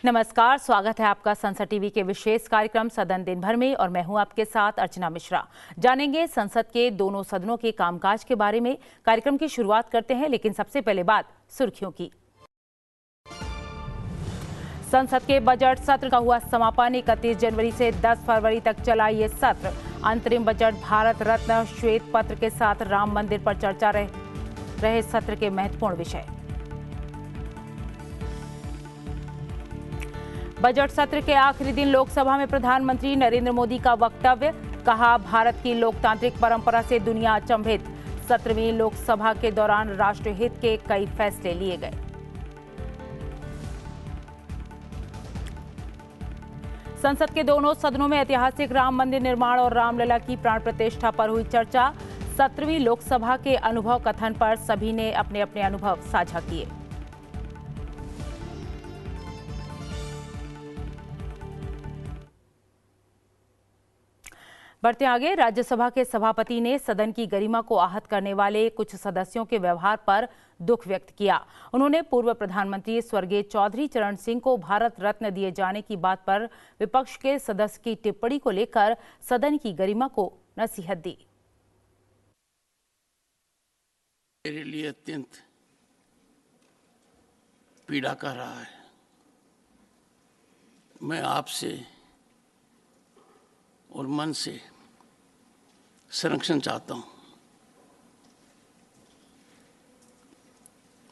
नमस्कार, स्वागत है आपका संसद टीवी के विशेष कार्यक्रम सदन दिन भर में और मैं हूं आपके साथ अर्चना मिश्रा। जानेंगे संसद के दोनों सदनों के कामकाज के बारे में। कार्यक्रम की शुरुआत करते हैं, लेकिन सबसे पहले बात सुर्खियों की। संसद के बजट सत्र का हुआ समापन। 31 जनवरी से 10 फरवरी तक चला ये सत्र। अंतरिम बजट, भारत रत्न, श्वेत पत्र के साथ राम मंदिर पर चर्चा रहे सत्र के महत्वपूर्ण विषय। बजट सत्र के आखिरी दिन लोकसभा में प्रधानमंत्री नरेंद्र मोदी का वक्तव्य। कहा, भारत की लोकतांत्रिक परंपरा से दुनिया अचंभित। 17वीं लोकसभा के दौरान राष्ट्रहित के कई फैसले लिए गए। संसद के दोनों सदनों में ऐतिहासिक राम मंदिर निर्माण और रामलला की प्राण प्रतिष्ठा पर हुई चर्चा। 17वीं लोकसभा के अनुभव कथन पर सभी ने अपने अपने अनुभव साझा किए। बढ़ते आगे, राज्यसभा के सभापति ने सदन की गरिमा को आहत करने वाले कुछ सदस्यों के व्यवहार पर दुख व्यक्त किया। उन्होंने पूर्व प्रधानमंत्री स्वर्गीय चौधरी चरण सिंह को भारत रत्न दिए जाने की बात पर विपक्ष के सदस्य की टिप्पणी को लेकर सदन की गरिमा को नसीहत दी। मेरे लिए अत्यंत पीड़ा का रहा है। मैं आपसे और मन से संरक्षण चाहता हूं।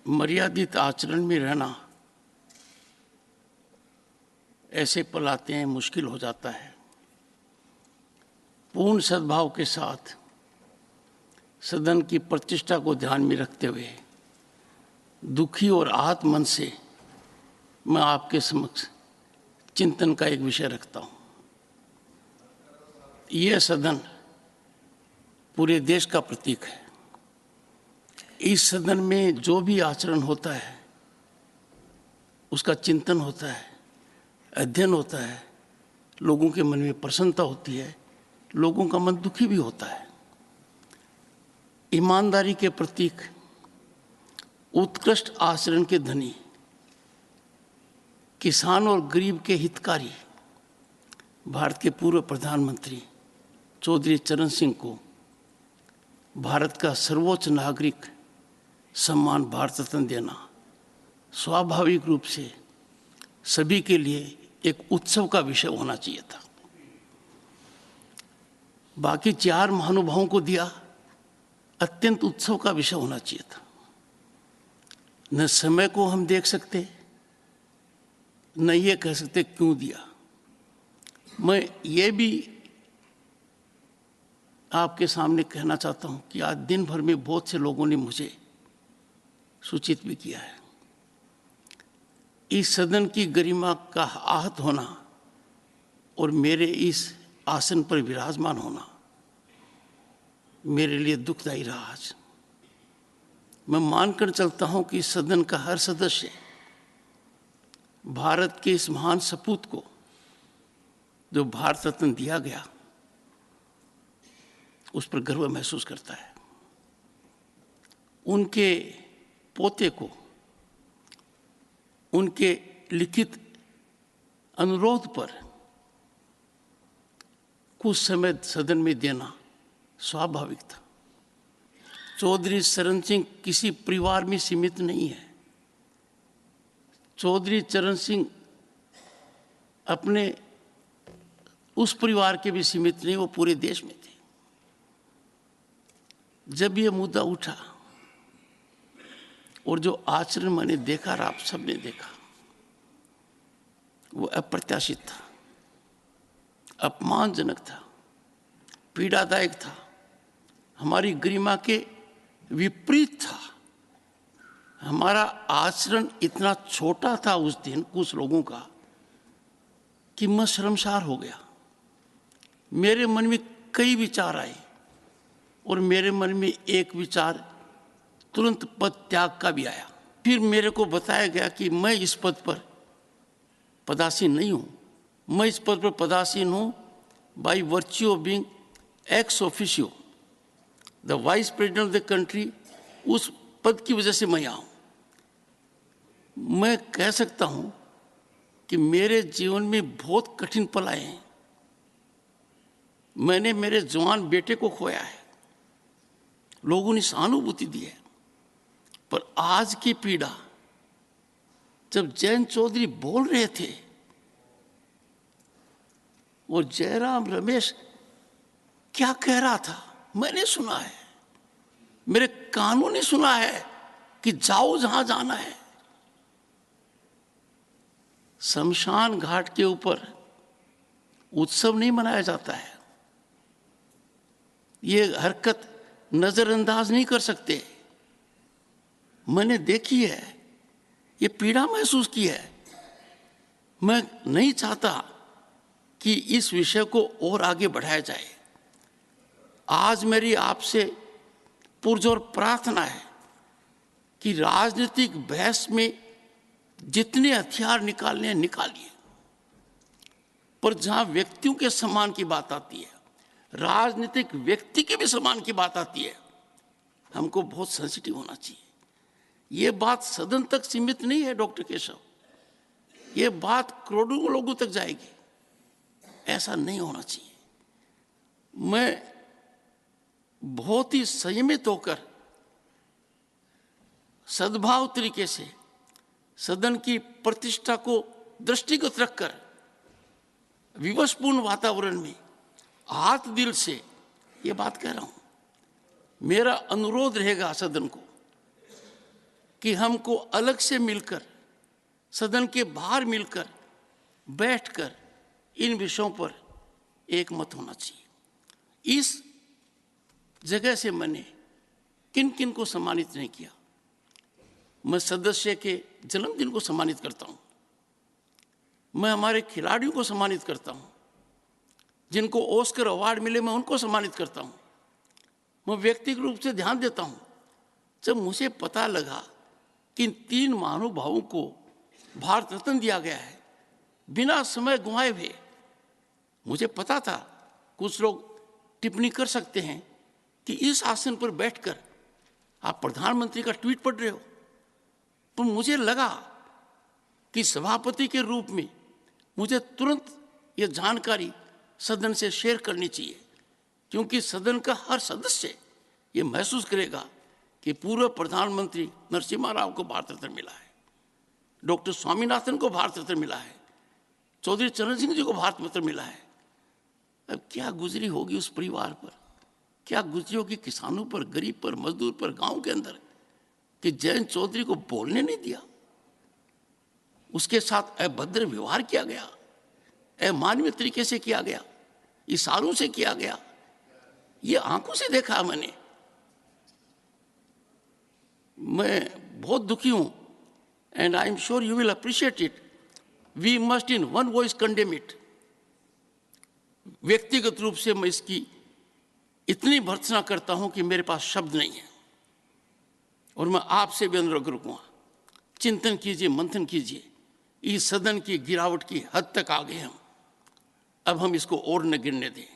मर्यादित आचरण में रहना ऐसे पल आते हैं, मुश्किल हो जाता है। पूर्ण सद्भाव के साथ सदन की प्रतिष्ठा को ध्यान में रखते हुए दुखी और आहत मन से मैं आपके समक्ष चिंतन का एक विषय रखता हूं। यह सदन पूरे देश का प्रतीक है। इस सदन में जो भी आचरण होता है उसका चिंतन होता है, अध्ययन होता है, लोगों के मन में प्रसन्नता होती है, लोगों का मन दुखी भी होता है। ईमानदारी के प्रतीक, उत्कृष्ट आचरण के धनी, किसान और गरीब के हितकारी भारत के पूर्व प्रधानमंत्री चौधरी चरण सिंह को भारत का सर्वोच्च नागरिक सम्मान भारत रत्न देना स्वाभाविक रूप से सभी के लिए एक उत्सव का विषय होना चाहिए था। बाकी 4 महानुभावों को दिया, अत्यंत उत्सव का विषय होना चाहिए था। न समय को हम देख सकते, न ये कह सकते क्यों दिया। मैं ये भी आपके सामने कहना चाहता हूं कि आज दिन भर में बहुत से लोगों ने मुझे सूचित भी किया है। इस सदन की गरिमा का आहत होना और मेरे इस आसन पर विराजमान होना मेरे लिए दुखदायी रहा। आज मैं मानकर चलता हूं कि सदन का हर सदस्य भारत के इस महान सपूत को, जो भारत रत्न दिया गया, उस पर गर्व महसूस करता है। उनके पोते को उनके लिखित अनुरोध पर कुछ समय सदन में देना स्वाभाविक था। चौधरी चरण सिंह किसी परिवार में सीमित नहीं है। चौधरी चरण सिंह अपने उस परिवार के भी सीमित नहीं, वो पूरे देश में थे। जब ये मुद्दा उठा और जो आचरण मैंने देखा और आप सबने देखा, वो अप्रत्याशित था, अपमानजनक था, पीड़ादायक था, हमारी गरिमा के विपरीत था। हमारा आचरण इतना छोटा था उस दिन कुछ लोगों का कि मैं शर्मसार हो गया। मेरे मन में कई विचार आए और मेरे मन में एक विचार तुरंत पद त्याग का भी आया। फिर मेरे को बताया गया कि मैं इस पद पर पदासीन नहीं हूं। मैं इस पद पर पदासीन हूं by virtue of being ex officio the vice president of the country. उस पद की वजह से मैं यहाँ हूं। मैं कह सकता हूं कि मेरे जीवन में बहुत कठिन पल आए हैं। मैंने मेरे जवान बेटे को खोया है, लोगों ने सहानुभूति दी है, पर आज की पीड़ा, जब जयंत चौधरी बोल रहे थे और जयराम रमेश क्या कह रहा था, मैंने सुना है, मेरे कानों ने सुना है कि जाओ जहां जाना है। शमशान घाट के ऊपर उत्सव नहीं मनाया जाता है, ये हरकत नजरअंदाज नहीं कर सकते। मैंने देखी है, ये पीड़ा महसूस की है। मैं नहीं चाहता कि इस विषय को और आगे बढ़ाया जाए। आज मेरी आपसे पुरजोर प्रार्थना है कि राजनीतिक बहस में जितने हथियार निकालने हैं निकालिए, पर जहां व्यक्तियों के सम्मान की बात आती है, राजनीतिक व्यक्ति के भी सम्मान की बात आती है, हमको बहुत सेंसिटिव होना चाहिए। ये बात सदन तक सीमित नहीं है डॉक्टर केशव, ये बात करोड़ों लोगों तक जाएगी। ऐसा नहीं होना चाहिए। मैं बहुत ही संयमित होकर, सद्भाव तरीके से, सदन की प्रतिष्ठा को दृष्टिगत रखकर, विवशपूर्ण वातावरण में हाथ दिल से ये बात कह रहा हूं। मेरा अनुरोध रहेगा सदन को कि हमको अलग से मिलकर, सदन के बाहर मिलकर, बैठकर इन विषयों पर एक मत होना चाहिए। इस जगह से मैंने किन किन को सम्मानित नहीं किया। मैं सदस्य के जन्मदिन को सम्मानित करता हूं, मैं हमारे खिलाड़ियों को सम्मानित करता हूं, जिनको ऑस्कर अवार्ड मिले मैं उनको सम्मानित करता हूं। मैं व्यक्तिगत रूप से ध्यान देता हूं। जब मुझे पता लगा कि इन 3 महानुभावों को भारत रत्न दिया गया है बिना समय गंवाए हुए, मुझे पता था कुछ लोग टिप्पणी कर सकते हैं कि इस आसन पर बैठकर आप प्रधानमंत्री का ट्वीट पढ़ रहे हो, पर मुझे लगा कि सभापति के रूप में मुझे तुरंत ये जानकारी सदन से शेयर करनी चाहिए, क्योंकि सदन का हर सदस्य ये महसूस करेगा कि पूर्व प्रधानमंत्री नरसिम्हा राव को भारत रत्न मिला है, डॉक्टर स्वामीनाथन को भारत रत्न मिला है, चौधरी चरण सिंह जी को भारत रत्न मिला है। अब क्या गुजरी होगी उस परिवार पर, क्या गुजरी होगी किसानों पर, गरीब पर, मजदूर पर, गांव के अंदर, कि जयंत चौधरी को बोलने नहीं दिया, उसके साथ अभद्र व्यवहार किया गया, अमानवीय तरीके से किया गया, इशारों से किया गया। ये आंखों से देखा मैंने। मैं बहुत दुखी हूं, and I am sure you will appreciate it. We must in one voice condemn it. व्यक्तिगत रूप से मैं इसकी इतनी भर्त्सना करता हूं कि मेरे पास शब्द नहीं है, और मैं आपसे भी अनुरोध करूंगा, चिंतन कीजिए, मंथन कीजिए। इस सदन की गिरावट की हद तक आ गए हम, अब हम इसको और न गिरने दें।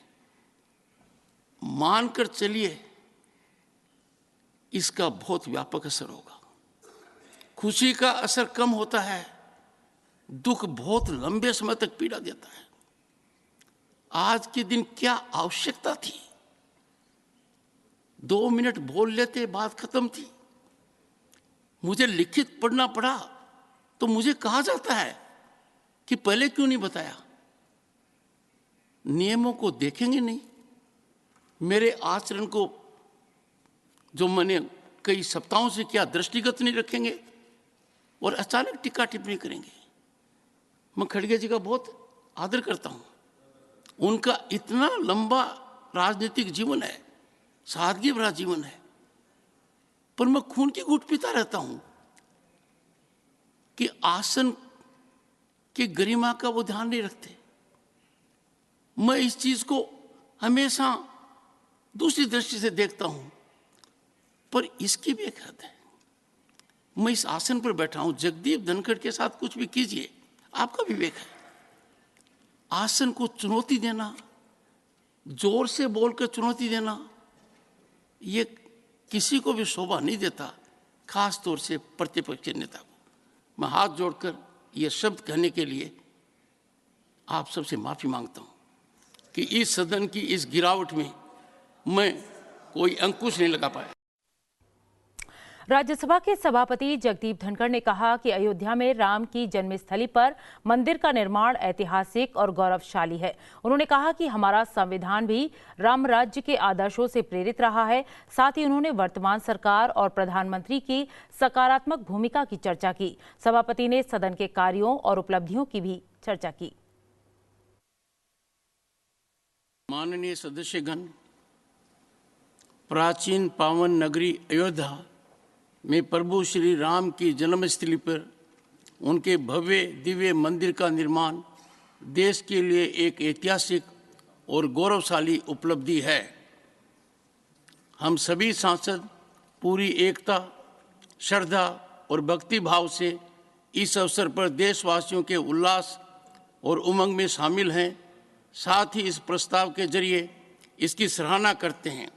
मानकर चलिए इसका बहुत व्यापक असर होगा। खुशी का असर कम होता है, दुख बहुत लंबे समय तक पीड़ा देता है। आज के दिन क्या आवश्यकता थी? 2 मिनट बोल लेते, बात खत्म थी। मुझे लिखित पढ़ना पड़ा तो मुझे कहा जाता है कि पहले क्यों नहीं बताया। नियमों को देखेंगे नहीं, मेरे आचरण को जो मैंने कई सप्ताहों से किया दृष्टिगत नहीं रखेंगे, और अचानक टीका टिप्पणी करेंगे। मैं खड़गे जी का बहुत आदर करता हूं, उनका इतना लंबा राजनीतिक जीवन है, सादगी भरा जीवन है, पर मैं खून की घूंट पीता रहता हूं कि आसन की गरिमा का वो ध्यान नहीं रखते। मैं इस चीज को हमेशा दूसरी दृष्टि से देखता हूं, पर इसकी भी एक हद है। मैं इस आसन पर बैठा हूं, जगदीप धनखड़ के साथ कुछ भी कीजिए, आपका विवेक है। आसन को चुनौती देना, जोर से बोलकर चुनौती देना, ये किसी को भी शोभा नहीं देता, खास तौर से प्रतिपक्ष नेता को। मैं हाथ जोड़कर ये शब्द कहने के लिए आप सबसे माफ़ी मांगता हूँ कि इस सदन की इस गिरावट में मैं कोई अंकुश नहीं लगा पाया। राज्यसभा के सभापति जगदीप धनखड़ ने कहा कि अयोध्या में राम की जन्मस्थली पर मंदिर का निर्माण ऐतिहासिक और गौरवशाली है। उन्होंने कहा कि हमारा संविधान भी राम राज्य के आदर्शों से प्रेरित रहा है। साथ ही उन्होंने वर्तमान सरकार और प्रधानमंत्री की सकारात्मक भूमिका की चर्चा की। सभापति ने सदन के कार्यों और उपलब्धियों की भी चर्चा की। माननीय सदस्यगण, प्राचीन पावन नगरी अयोध्या में प्रभु श्री राम की जन्मस्थली पर उनके भव्य दिव्य मंदिर का निर्माण देश के लिए एक ऐतिहासिक और गौरवशाली उपलब्धि है। हम सभी सांसद पूरी एकता, श्रद्धा और भक्ति भाव से इस अवसर पर देशवासियों के उल्लास और उमंग में शामिल हैं। साथ ही इस प्रस्ताव के जरिए इसकी सराहना करते हैं।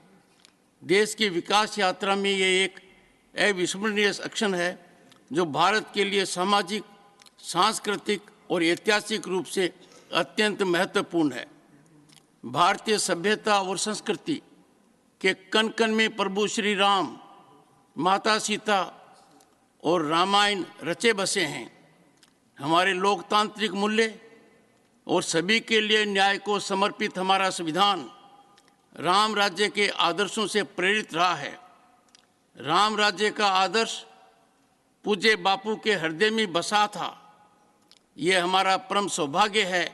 देश की विकास यात्रा में ये एक अविस्मरणीय क्षण है जो भारत के लिए सामाजिक, सांस्कृतिक और ऐतिहासिक रूप से अत्यंत महत्वपूर्ण है। भारतीय सभ्यता और संस्कृति के कण कण में प्रभु श्री राम, माता सीता और रामायण रचे बसे हैं। हमारे लोकतांत्रिक मूल्य और सभी के लिए न्याय को समर्पित हमारा संविधान राम राज्य के आदर्शों से प्रेरित रहा है। राम राज्य का आदर्श पूज्य बापू के हृदय में बसा था। ये हमारा परम सौभाग्य है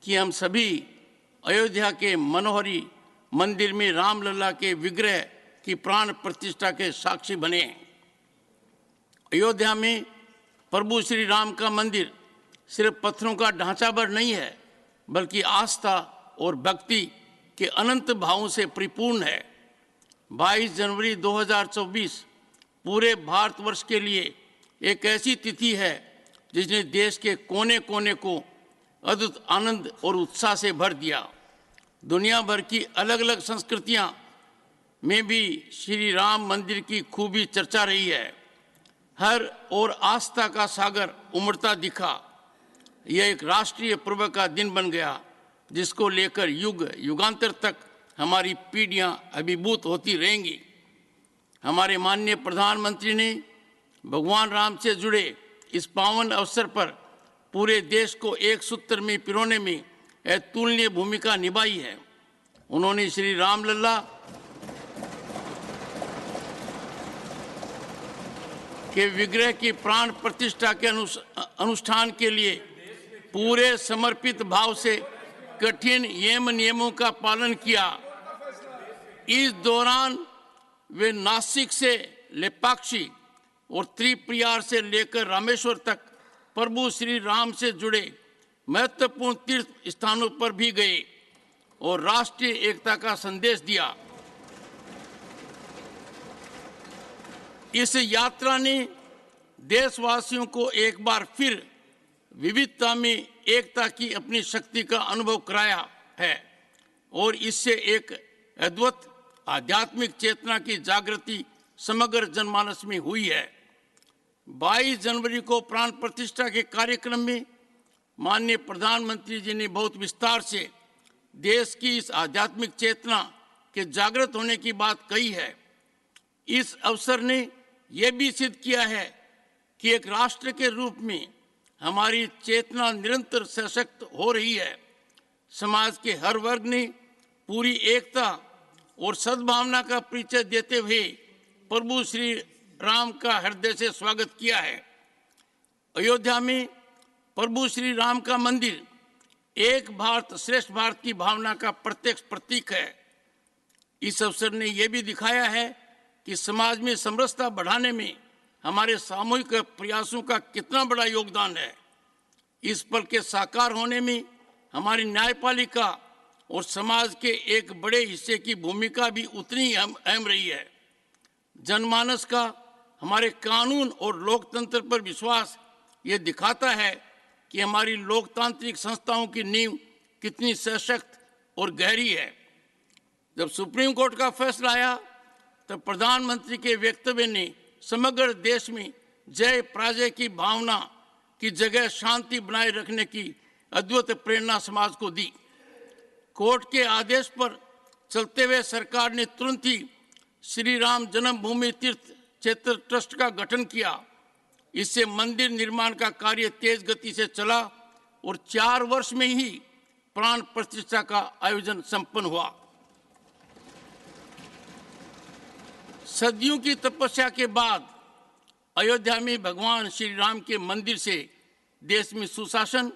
कि हम सभी अयोध्या के मनोहरी मंदिर में रामलला के विग्रह की प्राण प्रतिष्ठा के साक्षी बने। अयोध्या में प्रभु श्री राम का मंदिर सिर्फ पत्थरों का ढांचा भर नहीं है, बल्कि आस्था और भक्ति के अनंत भावों से परिपूर्ण है। 22 जनवरी 2024 पूरे भारतवर्ष के लिए एक ऐसी तिथि है जिसने देश के कोने कोने को अद्भुत आनंद और उत्साह से भर दिया। दुनिया भर की अलग अलग संस्कृतियां में भी श्री राम मंदिर की खूबी चर्चा रही है। हर ओर आस्था का सागर उमड़ता दिखा। यह एक राष्ट्रीय पर्व का दिन बन गया जिसको लेकर युग युगांतर तक हमारी पीढ़ियां अभिभूत होती रहेंगी। हमारे माननीय प्रधानमंत्री ने भगवान राम से जुड़े इस पावन अवसर पर पूरे देश को एक सूत्र में पिरोने में अतुलनीय भूमिका निभाई है। उन्होंने श्री रामलला के विग्रह की प्राण प्रतिष्ठा के अनुष्ठान के लिए पूरे समर्पित भाव से कठिन नियमों का पालन किया। इस दौरान वे नासिक से लेपाक्षी और त्रिप्रयार से लेकर रामेश्वर तक प्रभु श्री राम से जुड़े महत्वपूर्ण तीर्थ स्थानों पर भी गए और राष्ट्रीय एकता का संदेश दिया। इस यात्रा ने देशवासियों को एक बार फिर विविधता में एकता की अपनी शक्ति का अनुभव कराया है और इससे एक अद्भुत आध्यात्मिक चेतना की जागृति समग्र जनमानस में हुई है। 22 जनवरी को प्राण प्रतिष्ठा के कार्यक्रम में माननीय प्रधानमंत्री जी ने बहुत विस्तार से देश की इस आध्यात्मिक चेतना के जागृत होने की बात कही है। इस अवसर ने यह भी सिद्ध किया है कि एक राष्ट्र के रूप में हमारी चेतना निरंतर सशक्त हो रही है। समाज के हर वर्ग ने पूरी एकता और सद्भावना का परिचय देते हुए प्रभु श्री राम का हृदय से स्वागत किया है। अयोध्या में प्रभु श्री राम का मंदिर एक भारत श्रेष्ठ भारत की भावना का प्रत्यक्ष प्रतीक है। इस अवसर ने यह भी दिखाया है कि समाज में समरसता बढ़ाने में हमारे सामूहिक प्रयासों का कितना बड़ा योगदान है। इस पल के साकार होने में हमारी न्यायपालिका और समाज के एक बड़े हिस्से की भूमिका भी उतनी अहम रही है। जनमानस का हमारे कानून और लोकतंत्र पर विश्वास ये दिखाता है कि हमारी लोकतांत्रिक संस्थाओं की नींव कितनी सशक्त और गहरी है। जब सुप्रीम कोर्ट का फैसला आया तब प्रधानमंत्री के वक्तव्य ने समग्र देश में जय पराजय की भावना की जगह शांति बनाए रखने की अद्भुत प्रेरणा समाज को दी। कोर्ट के आदेश पर चलते हुए सरकार ने तुरंत ही श्री राम जन्मभूमि तीर्थ क्षेत्र ट्रस्ट का गठन किया। इससे मंदिर निर्माण का कार्य तेज गति से चला और 4 वर्ष में ही प्राण प्रतिष्ठा का आयोजन संपन्न हुआ। सदियों की तपस्या के बाद अयोध्या में भगवान श्री राम के मंदिर से देश में सुशासन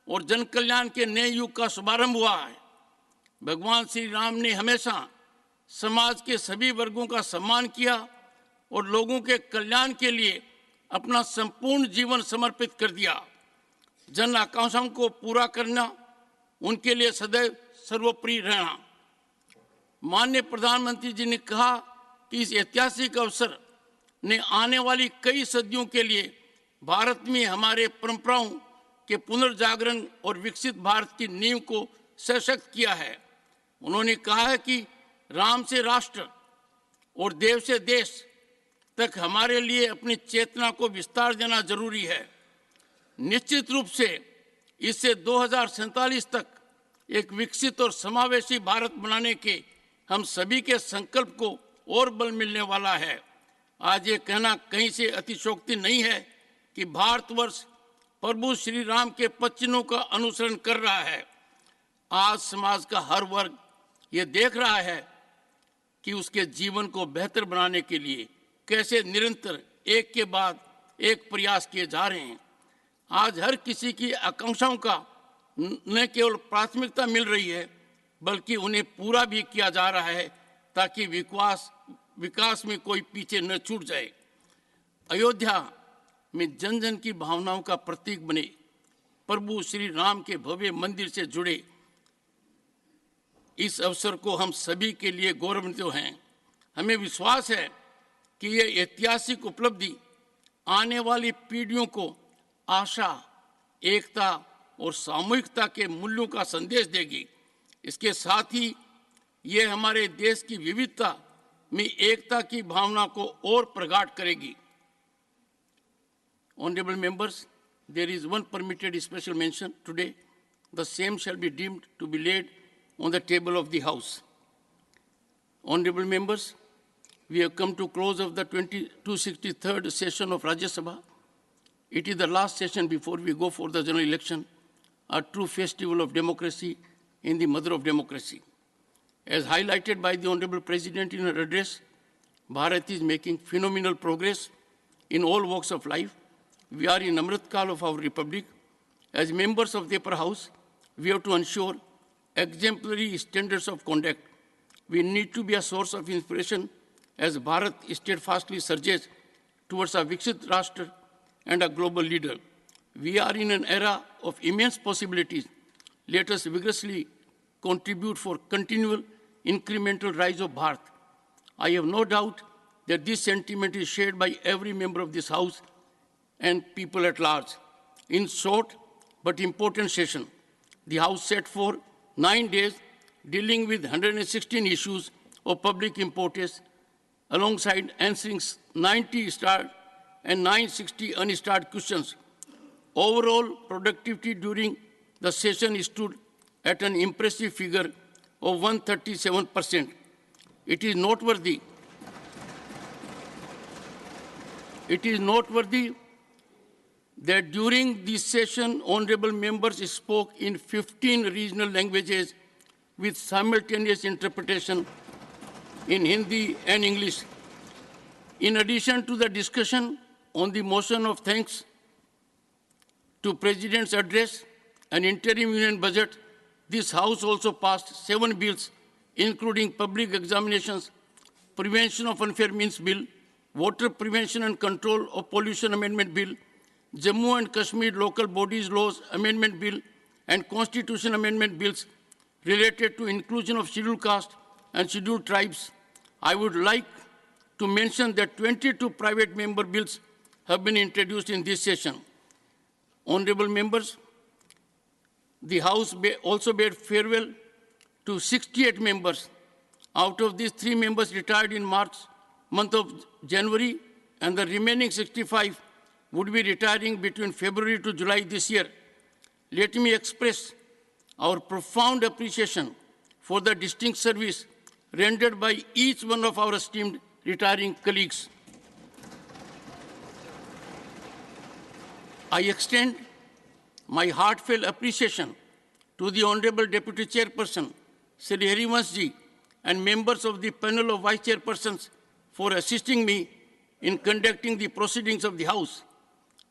और जन कल्याण के नए युग का शुभारंभ हुआ है। भगवान श्री राम ने हमेशा समाज के सभी वर्गों का सम्मान किया और लोगों के कल्याण के लिए अपना संपूर्ण जीवन समर्पित कर दिया। जन आकांक्षाओं को पूरा करना उनके लिए सदैव सर्वोपरि रहना। माननीय प्रधानमंत्री जी ने कहा कि इस ऐतिहासिक अवसर ने आने वाली कई सदियों के लिए भारत में हमारे परंपराओं के पुनर्जागरण और विकसित भारत की नींव को सशक्त किया है। उन्होंने कहा है कि राम से राष्ट्र और देव से देश तक हमारे लिए अपनी चेतना को विस्तार देना जरूरी है। निश्चित रूप से इससे 2047 तक एक विकसित और समावेशी भारत बनाने के हम सभी के संकल्प को और बल मिलने वाला है। आज ये कहना कहीं से अतिशयोक्ति नहीं है कि भारतवर्ष प्रभु श्री राम के वचनों का अनुसरण कर रहा है। आज समाज का हर वर्ग ये देख रहा है कि उसके जीवन को बेहतर बनाने के लिए कैसे निरंतर एक के बाद एक प्रयास किए जा रहे हैं। आज हर किसी की आकांक्षाओं का न केवल प्राथमिकता मिल रही है बल्कि उन्हें पूरा भी किया जा रहा है ताकि विकास में कोई पीछे न छूट जाए। अयोध्या में जन जन की भावनाओं का प्रतीक बने प्रभु श्री राम के भव्य मंदिर से जुड़े इस अवसर को हम सभी के लिए गौरवान्वित हैं। हमें विश्वास है कि यह ऐतिहासिक उपलब्धि आने वाली पीढ़ियों को आशा, एकता और सामूहिकता के मूल्यों का संदेश देगी। इसके साथ ही यह हमारे देश की विविधता में एकता की भावना को और प्रगाढ़ करेगी। Honorable members, there is one permitted special mention today. The same shall be deemed to be laid on the table of the House. Honorable members, we have come to close of the 263rd session of Rajya Sabha. It is the last session before we go for the general election, a true festival of democracy in the mother of democracy. As highlighted by the Honorable President in her address, Bharat is making phenomenal progress in all walks of life. We are in Amrit Kal of our Republic. As members of the upper house, we have to ensure exemplary standards of conduct. We need to be a source of inspiration as Bharat steadfastly surges towards a Viksit Rashtra and a global leader. We are in an era of immense possibilities. Let us vigorously contribute for continual incremental rise of Bharat. I have no doubt that this sentiment is shared by every member of this House and people at large. In short but important session, the House set for 9 days dealing with 116 issues of public importance alongside answering 90 starred and 960 unstarred questions. Overall productivity during the session stood at an impressive figure of 137%. It is noteworthy that during this session, honorable members spoke in 15 regional languages with simultaneous interpretation in Hindi and English. In addition to the discussion on the motion of thanks to President's address and interim union budget, this House also passed 7 bills, including public examinations, prevention of unfair means bill, water prevention and control of pollution amendment bill, Jammu and Kashmir local bodies laws amendment bill, and constitution amendment bills related to inclusion of scheduled caste and scheduled tribes. I would like to mention that 22 private member bills have been introduced in this session. Honorable members, the House also bade farewell to 68 members. Out of these, 3 members retired in month of January, and the remaining 65 would be retiring between February to July this year. let me express our profound appreciation for the distinct service rendered by each one of our esteemed retiring colleagues. I extend my heartfelt appreciation to the Honorable Deputy Chairperson, Sri Harivansh Ji, and members of the panel of Vice Chairpersons for assisting me in conducting the proceedings of the House.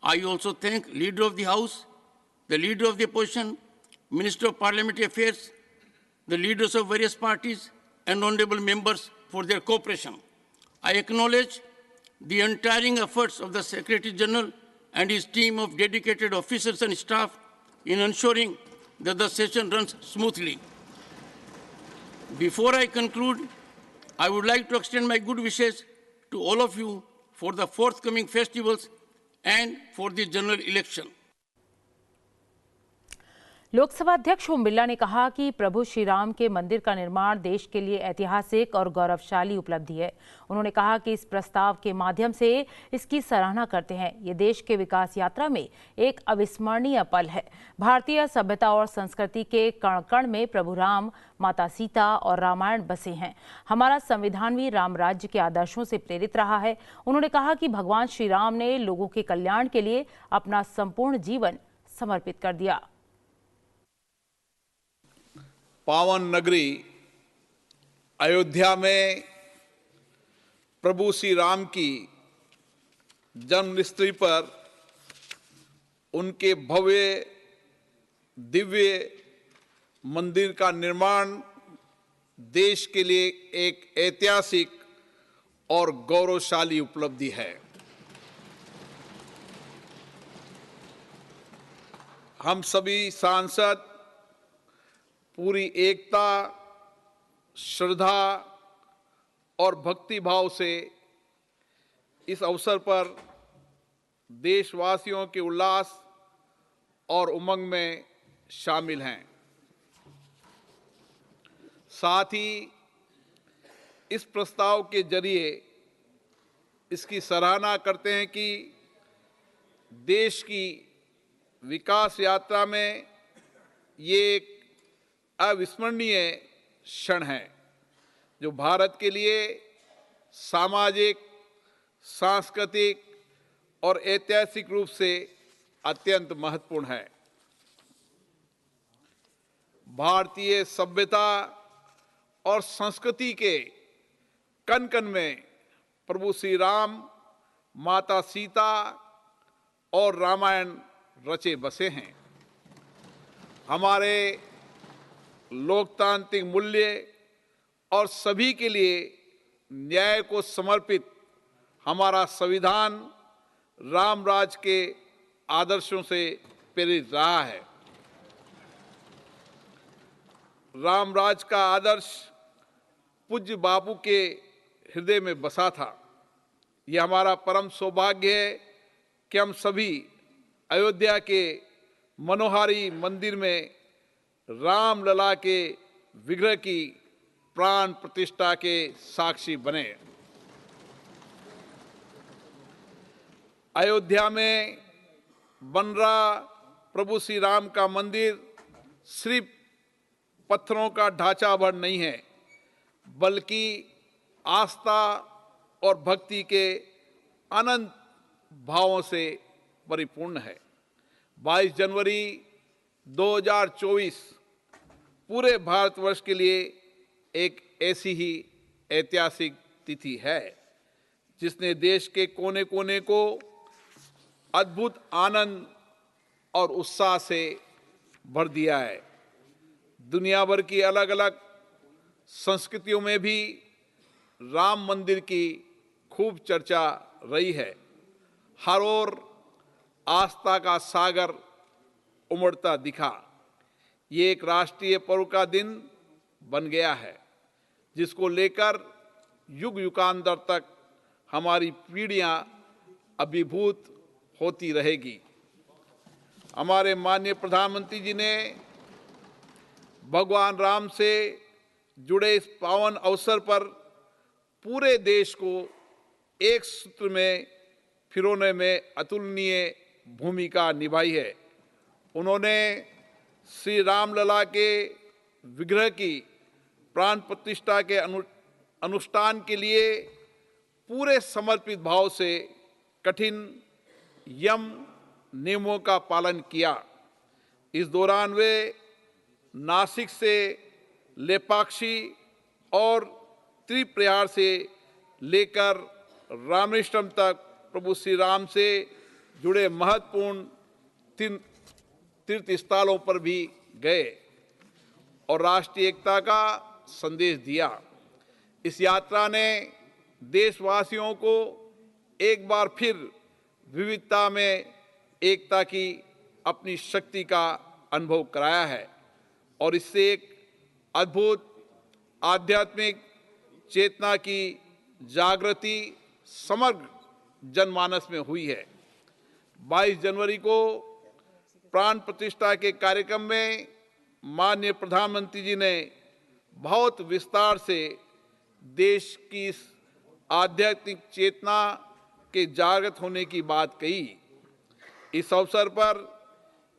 I also thank Leader of the House, the Leader of the Opposition, Minister of Parliamentary Affairs, the leaders of various parties, and honorable members for their cooperation. I acknowledge the untiring efforts of the Secretary General and his team of dedicated officers and staff in ensuring that the session runs smoothly. Before I conclude, I would like to extend my good wishes to all of you for the forthcoming festivals and for the general election. Lok Sabha अध्यक्ष ओम बिरला ने कहा कि प्रभु श्री राम के मंदिर का निर्माण देश के लिए ऐतिहासिक और गौरवशाली उपलब्धि है। उन्होंने कहा कि इस प्रस्ताव के माध्यम से इसकी सराहना करते हैं। ये देश के विकास यात्रा में एक अविस्मरणीय पल है। भारतीय सभ्यता और संस्कृति के कण कण में प्रभु राम, माता सीता और रामायण बसे हैं। हमारा संविधान भी राम राज्य के आदर्शों से प्रेरित रहा है। उन्होंने कहा कि भगवान श्री राम ने लोगों के कल्याण के लिए अपना संपूर्ण जीवन समर्पित कर दिया। पावन नगरी अयोध्या में प्रभु श्री राम की जन्मस्थली पर उनके भव्य दिव्य मंदिर का निर्माण देश के लिए एक ऐतिहासिक और गौरवशाली उपलब्धि है। हम सभी सांसद पूरी एकता, श्रद्धा और भक्ति भाव से इस अवसर पर देशवासियों के उल्लास और उमंग में शामिल हैं। साथ ही इस प्रस्ताव के जरिए इसकी सराहना करते हैं कि देश की विकास यात्रा में ये एक अविस्मरणीय क्षण है जो भारत के लिए सामाजिक, सांस्कृतिक और ऐतिहासिक रूप से अत्यंत महत्वपूर्ण है। भारतीय सभ्यता और संस्कृति के कण कण में प्रभु श्री राम, माता सीता और रामायण रचे बसे हैं। हमारे लोकतांत्रिक मूल्य और सभी के लिए न्याय को समर्पित हमारा संविधान राम राज के आदर्शों से प्रेरित रहा है। राम राज का आदर्श पूज्य बापू के हृदय में बसा था। यह हमारा परम सौभाग्य है कि हम सभी अयोध्या के मनोहारी मंदिर में राम लला के विग्रह की प्राण प्रतिष्ठा के साक्षी बने। अयोध्या में बन रहा प्रभु श्री राम का मंदिर सिर्फ पत्थरों का ढांचा भर नहीं है, बल्कि आस्था और भक्ति के अनंत भावों से परिपूर्ण है। 22 जनवरी 2024 पूरे भारतवर्ष के लिए एक ऐसी ही ऐतिहासिक तिथि है जिसने देश के कोने कोने को अद्भुत आनंद और उत्साह से भर दिया है। दुनिया भर की अलग अलग संस्कृतियों में भी राम मंदिर की खूब चर्चा रही है। हर ओर आस्था का सागर उमड़ता दिखा। ये एक राष्ट्रीय पर्व का दिन बन गया है जिसको लेकर युग युगांतर तक हमारी पीढ़ियां अभिभूत होती रहेगी। हमारे माननीय प्रधानमंत्री जी ने भगवान राम से जुड़े इस पावन अवसर पर पूरे देश को एक सूत्र में पिरोने में अतुलनीय भूमिका निभाई है। उन्होंने श्री रामलला के विग्रह की प्राण प्रतिष्ठा के अनुष्ठान के लिए पूरे समर्पित भाव से कठिन यम नियमों का पालन किया। इस दौरान वे नासिक से लेपाक्षी और त्रिप्रयार से लेकर रामेश्वरम तक प्रभु श्री राम से जुड़े महत्वपूर्ण तीर्थ स्थलों पर भी गए और राष्ट्रीय एकता का संदेश दिया। इस यात्रा ने देशवासियों को एक बार फिर विविधता में एकता की अपनी शक्ति का अनुभव कराया है और इससे एक अद्भुत आध्यात्मिक चेतना की जागृति समग्र जनमानस में हुई है। 22 जनवरी को प्राण प्रतिष्ठा के कार्यक्रम में माननीय प्रधानमंत्री जी ने बहुत विस्तार से देश की इस आध्यात्मिक चेतना के जागृत होने की बात कही। इस अवसर पर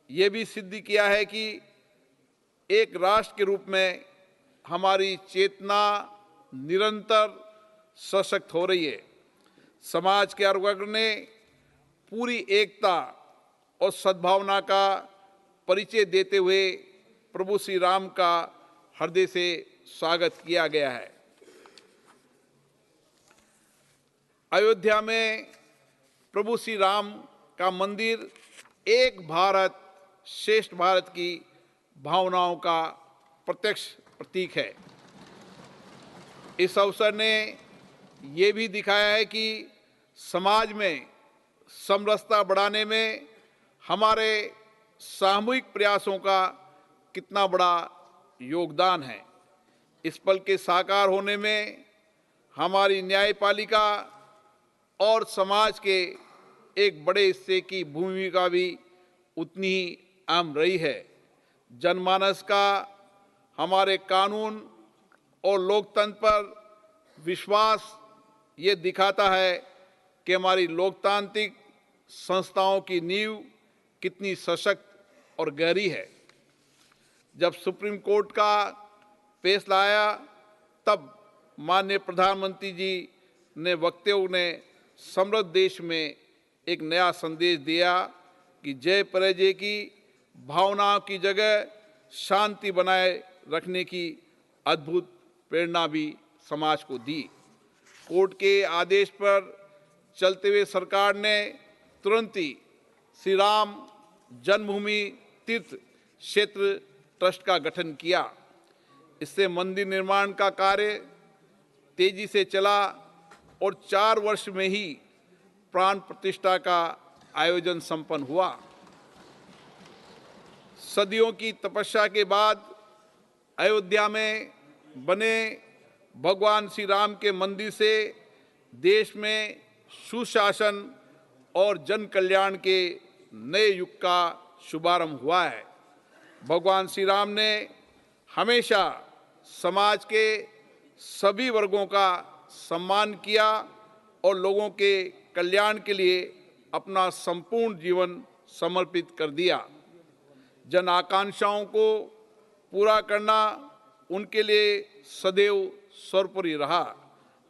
यह भी सिद्ध किया है कि एक राष्ट्र के रूप में हमारी चेतना निरंतर सशक्त हो रही है। समाज के हर वर्ग ने पूरी एकता और सद्भावना का परिचय देते हुए प्रभु श्री राम का हृदय से स्वागत किया गया है। अयोध्या में प्रभु श्री राम का मंदिर एक भारत श्रेष्ठ भारत की भावनाओं का प्रत्यक्ष प्रतीक है। इस अवसर ने ये भी दिखाया है कि समाज में समरसता बढ़ाने में हमारे सामूहिक प्रयासों का कितना बड़ा योगदान है। इस पल के साकार होने में हमारी न्यायपालिका और समाज के एक बड़े हिस्से की भूमिका भी उतनी ही अहम रही है। जनमानस का हमारे कानून और लोकतंत्र पर विश्वास ये दिखाता है कि हमारी लोकतांत्रिक संस्थाओं की नींव कितनी सशक्त और गहरी है। जब सुप्रीम कोर्ट का फैसला आया तब माननीय प्रधानमंत्री जी ने वक्तव्य ने समृद्ध देश में एक नया संदेश दिया कि जय पराजय की भावनाओं की जगह शांति बनाए रखने की अद्भुत प्रेरणा भी समाज को दी। कोर्ट के आदेश पर चलते हुए सरकार ने तुरंत ही श्री राम जन्मभूमि तीर्थ क्षेत्र ट्रस्ट का गठन किया। इससे मंदिर निर्माण का कार्य तेजी से चला और 4 वर्ष में ही प्राण प्रतिष्ठा का आयोजन संपन्न हुआ। सदियों की तपस्या के बाद अयोध्या में बने भगवान श्री राम के मंदिर से देश में सुशासन और जन कल्याण के नए युग का शुभारंभ हुआ है। भगवान श्री राम ने हमेशा समाज के सभी वर्गों का सम्मान किया और लोगों के कल्याण के लिए अपना संपूर्ण जीवन समर्पित कर दिया। जन आकांक्षाओं को पूरा करना उनके लिए सदैव सर्वोपरि रहा।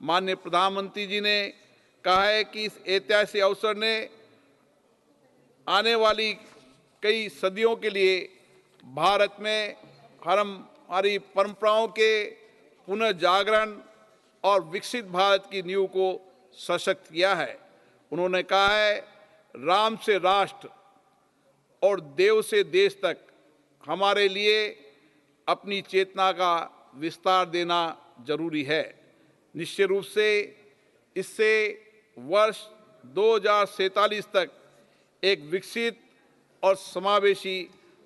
माननीय प्रधानमंत्री जी ने कहा है कि इस ऐतिहासिक अवसर ने आने वाली कई सदियों के लिए भारत में हमारी परंपराओं के पुनर्जागरण और विकसित भारत की नींव को सशक्त किया है। उन्होंने कहा है, राम से राष्ट्र और देव से देश तक हमारे लिए अपनी चेतना का विस्तार देना जरूरी है। निश्चित रूप से इससे वर्ष 2047 तक एक विकसित और समावेशी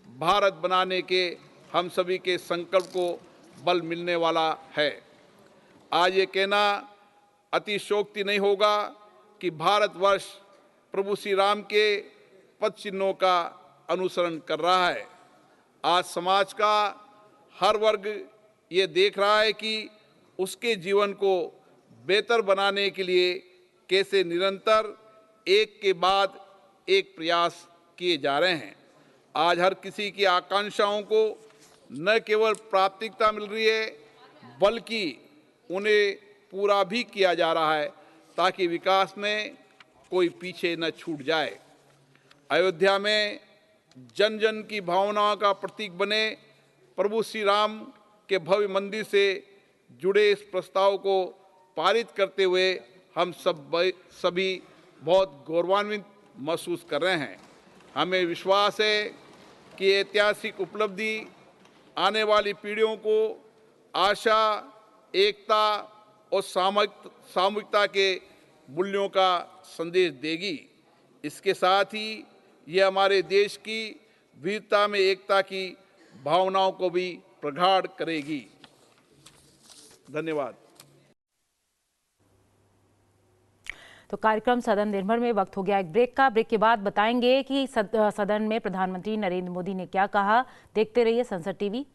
भारत बनाने के हम सभी के संकल्प को बल मिलने वाला है। आज ये कहना अतिशयोक्ति नहीं होगा कि भारतवर्ष प्रभु श्री राम के पद चिन्हों का अनुसरण कर रहा है। आज समाज का हर वर्ग ये देख रहा है कि उसके जीवन को बेहतर बनाने के लिए कैसे निरंतर एक के बाद एक प्रयास किए जा रहे हैं। आज हर किसी की आकांक्षाओं को न केवल प्राथमिकता मिल रही है, बल्कि उन्हें पूरा भी किया जा रहा है, ताकि विकास में कोई पीछे न छूट जाए। अयोध्या में जन जन की भावनाओं का प्रतीक बने प्रभु श्री राम के भव्य मंदिर से जुड़े इस प्रस्ताव को पारित करते हुए हम सभी बहुत गौरवान्वित महसूस कर रहे हैं। हमें विश्वास है कि ऐतिहासिक उपलब्धि आने वाली पीढ़ियों को आशा, एकता और सामूहिकता के मूल्यों का संदेश देगी। इसके साथ ही यह हमारे देश की वीरता में एकता की भावनाओं को भी प्रगाढ़ करेगी। धन्यवाद। तो कार्यक्रम सदन निर्भर में वक्त हो गया एक ब्रेक का। ब्रेक के बाद बताएंगे कि सदन में प्रधानमंत्री नरेंद्र मोदी ने क्या कहा। देखते रहिए संसद TV.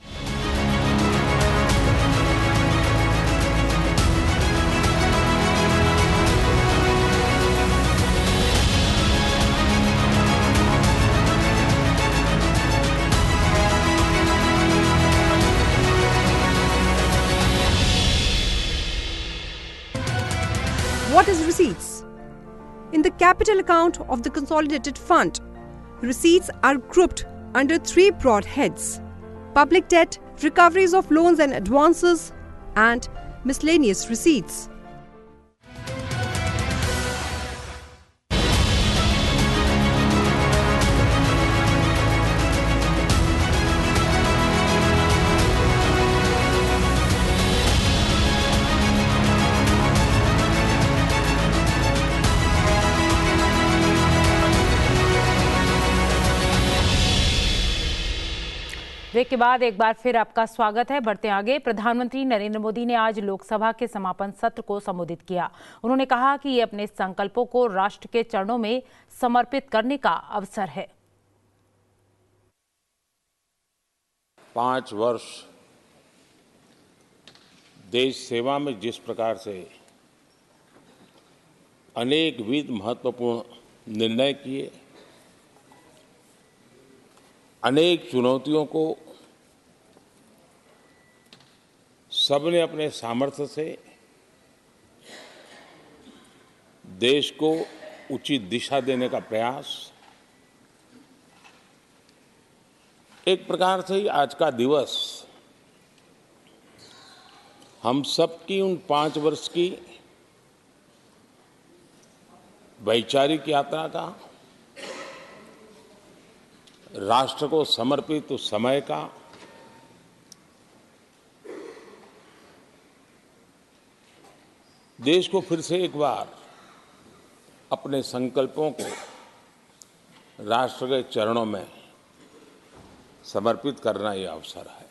What is receipts? In the capital account of the consolidated fund, receipts are grouped under three broad heads: public debt, recoveries of loans and advances, and miscellaneous receipts. Break के बाद एक बार फिर आपका स्वागत है। बढ़ते आगे। प्रधानमंत्री नरेंद्र मोदी ने आज लोकसभा के समापन सत्र को संबोधित किया। उन्होंने कहा कि ये अपने संकल्पों को राष्ट्र के चरणों में समर्पित करने का अवसर है। 5 वर्ष देश सेवा में जिस प्रकार से अनेकविध महत्वपूर्ण निर्णय किए, अनेक चुनौतियों को सबने अपने सामर्थ्य से देश को उचित दिशा देने का प्रयास, एक प्रकार से आज का दिवस हम सबकी उन 5 वर्ष की वैचारिक यात्रा का, राष्ट्र को समर्पित उस समय का, देश को फिर से एक बार अपने संकल्पों को राष्ट्र के चरणों में समर्पित करना यह अवसर है।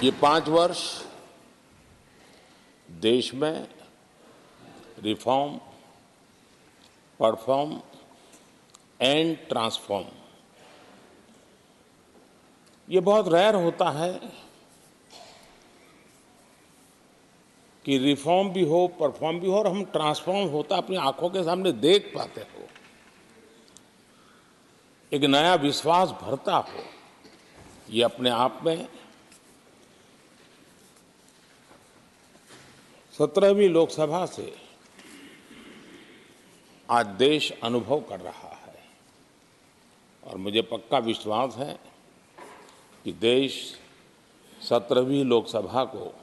ये 5 वर्ष देश में रिफॉर्म, परफॉर्म एंड ट्रांसफॉर्म, ये बहुत रेयर होता है कि रिफॉर्म भी हो, परफॉर्म भी हो और हम ट्रांसफॉर्म होता अपनी आंखों के सामने देख पाते हो, एक नया विश्वास भरता हो। ये अपने आप में 17वीं लोकसभा से आज देश अनुभव कर रहा है और मुझे पक्का विश्वास है कि देश 17वीं लोकसभा को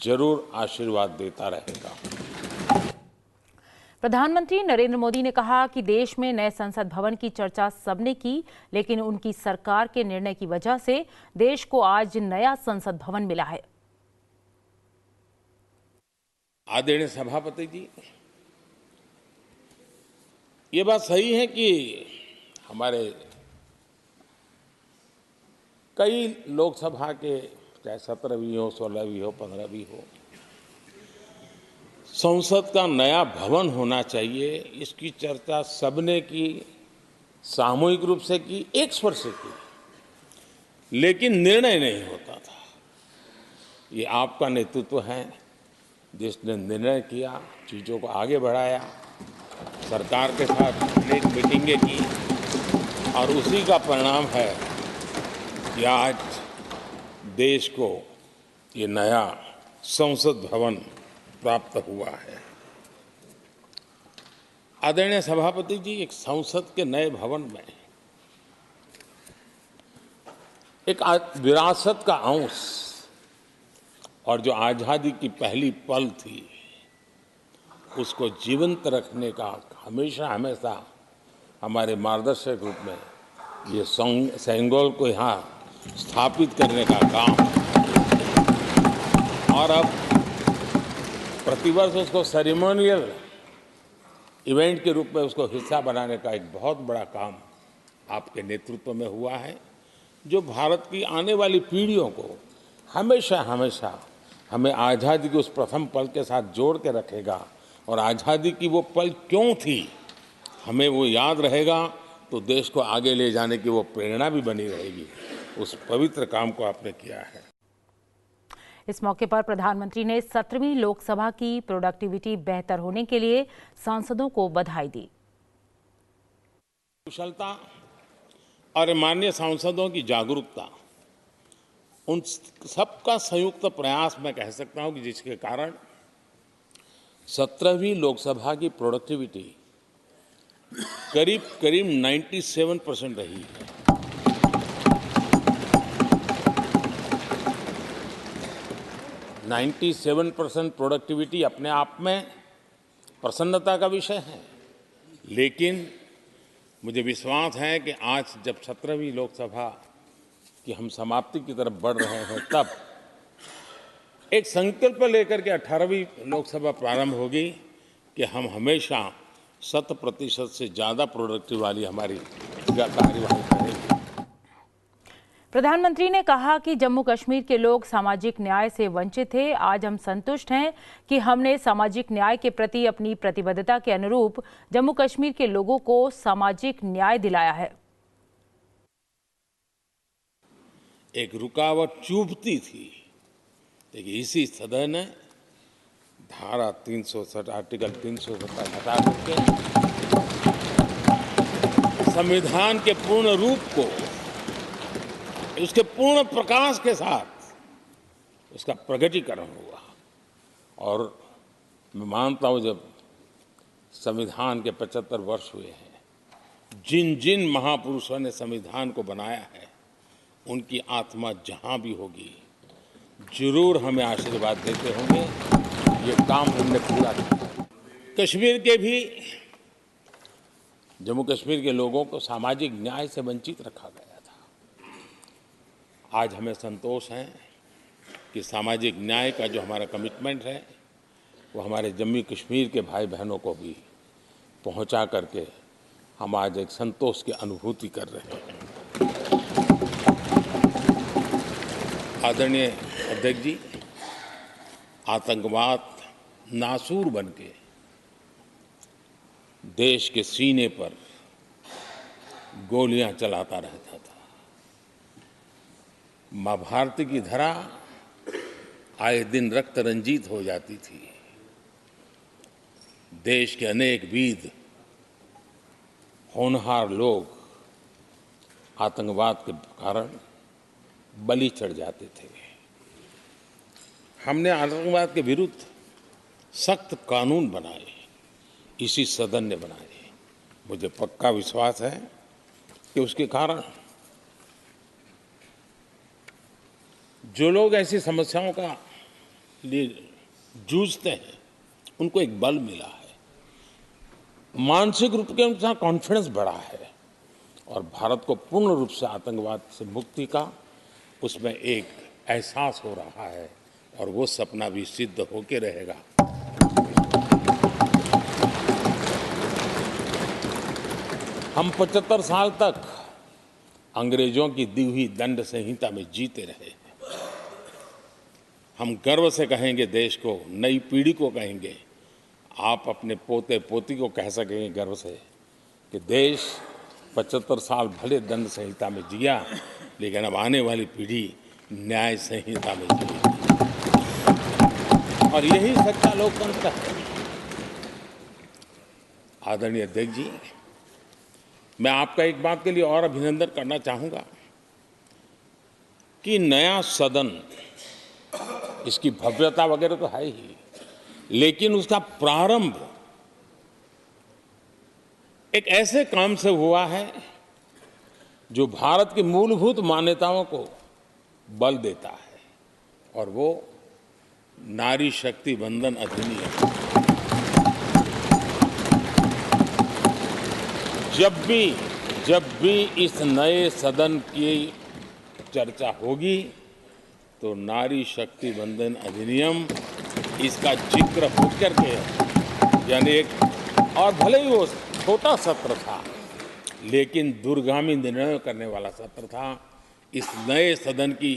जरूर आशीर्वाद देता रहेगा। प्रधानमंत्री नरेंद्र मोदी ने कहा कि देश में नए संसद भवन की चर्चा सबने की, लेकिन उनकी सरकार के निर्णय की वजह से देश को आज नया संसद भवन मिला है। आदरणीय सभापति जी, ये बात सही है कि हमारे कई लोकसभा के, चाहे 17वीं हो, 16वीं हो, 15वीं हो, संसद का नया भवन होना चाहिए, इसकी चर्चा सबने की, सामूहिक रूप से की, एक स्वर से की, लेकिन निर्णय नहीं होता था। ये आपका नेतृत्व है जिसने निर्णय किया, चीजों को आगे बढ़ाया सरकार के साथ अनेक मीटिंगें की और उसी का परिणाम है कि आज देश को ये नया संसद भवन प्राप्त हुआ है। आदरणीय सभापति जी, एक संसद के नए भवन में एक विरासत का अंश और जो आज़ादी की पहली पल थी उसको जीवंत रखने का हमेशा हमेशा हमारे मार्गदर्शक रूप में ये सेंगोल को यहाँ स्थापित करने का काम और अब प्रतिवर्ष उसको सेरेमोनियल इवेंट के रूप में उसको हिस्सा बनाने का एक बहुत बड़ा काम आपके नेतृत्व में हुआ है, जो भारत की आने वाली पीढ़ियों को हमेशा हमेशा हमें आज़ादी के उस प्रथम पल के साथ जोड़ के रखेगा और आज़ादी की वो पल क्यों थी हमें वो याद रहेगा, तो देश को आगे ले जाने की वो प्रेरणा भी बनी रहेगी। उस पवित्र काम को आपने किया है। इस मौके पर प्रधानमंत्री ने 17वीं लोकसभा की प्रोडक्टिविटी बेहतर होने के लिए सांसदों को बधाई दी। कुशलता और माननीय सांसदों की जागरूकता, उन सबका संयुक्त प्रयास मैं कह सकता हूं कि जिसके कारण 17वीं लोकसभा की प्रोडक्टिविटी करीब 97% रही है। %97 प्रोडक्टिविटी अपने आप में प्रसन्नता का विषय है, लेकिन मुझे विश्वास है कि आज जब 17वीं लोकसभा की हम समाप्ति की तरफ बढ़ रहे हैं, तब एक संकल्प लेकर के 18वीं लोकसभा प्रारंभ होगी कि हम हमेशा 100% से ज़्यादा प्रोडक्टिव वाली हमारी कार्यवाही करेंगे। प्रधानमंत्री ने कहा कि जम्मू कश्मीर के लोग सामाजिक न्याय से वंचित थे। आज हम संतुष्ट हैं कि हमने सामाजिक न्याय के प्रति अपनी प्रतिबद्धता के अनुरूप जम्मू कश्मीर के लोगों को सामाजिक न्याय दिलाया है। एक रुकावट चुभती थी, लेकिन इसी सदन ने धारा 360 आर्टिकल 370 हटा करके संविधान के पूर्ण रूप को उसके पूर्ण प्रकाश के साथ उसका प्रकटीकरण हुआ। और मैं मानता हूं जब संविधान के 75 वर्ष हुए हैं, जिन जिन महापुरुषों ने संविधान को बनाया है उनकी आत्मा जहां भी होगी जरूर हमें आशीर्वाद देते होंगे। ये काम हमने पूरा किया। कश्मीर के भी जम्मू कश्मीर के लोगों को सामाजिक न्याय से वंचित रखा गया था। आज हमें संतोष है कि सामाजिक न्याय का जो हमारा कमिटमेंट है वो हमारे जम्मू कश्मीर के भाई बहनों को भी पहुंचा करके हम आज एक संतोष की अनुभूति कर रहे हैं। आदरणीय अध्यक्ष जी, आतंकवाद नासूर बनके देश के सीने पर गोलियां चलाता रहता था। मां भारती की धरा आए दिन रक्त रंजित हो जाती थी। देश के अनेक वीर होनहार लोग आतंकवाद के कारण बलि चढ़ जाते थे। हमने आतंकवाद के विरुद्ध सख्त कानून बनाए, इसी सदन ने बनाए। मुझे पक्का विश्वास है कि उसके कारण जो लोग ऐसी समस्याओं का लिए जूझते हैं उनको एक बल मिला है, मानसिक रूप के उनका कॉन्फिडेंस बढ़ा है और भारत को पूर्ण रूप से आतंकवाद से मुक्ति का उसमें एक एहसास हो रहा है और वो सपना भी सिद्ध होके रहेगा। हम 75 साल तक अंग्रेजों की दी हुई दंड संहिता में जीते रहे। हम गर्व से कहेंगे देश को, नई पीढ़ी को कहेंगे, आप अपने पोते पोती को कह सकेंगे गर्व से कि देश 75 साल भले दंड संहिता में जिया, लेकिन अब आने वाली पीढ़ी न्याय संहिता में जिएगी। और यही सच्चा लोकतंत्र है। आदरणीय अध्यक्ष जी, मैं आपका एक बात के लिए और अभिनंदन करना चाहूंगा कि नया सदन, इसकी भव्यता वगैरह तो है ही, लेकिन उसका प्रारंभ एक ऐसे काम से हुआ है जो भारत की मूलभूत मान्यताओं को बल देता है, और वो नारी शक्ति वंदन अधिनियम। जब भी इस नए सदन की चर्चा होगी तो नारी शक्ति वंदन अधिनियम इसका जिक्र हो करके, यानी एक, और भले ही वो छोटा सत्र था लेकिन दूरगामी निर्णय करने वाला सत्र था। इस नए सदन की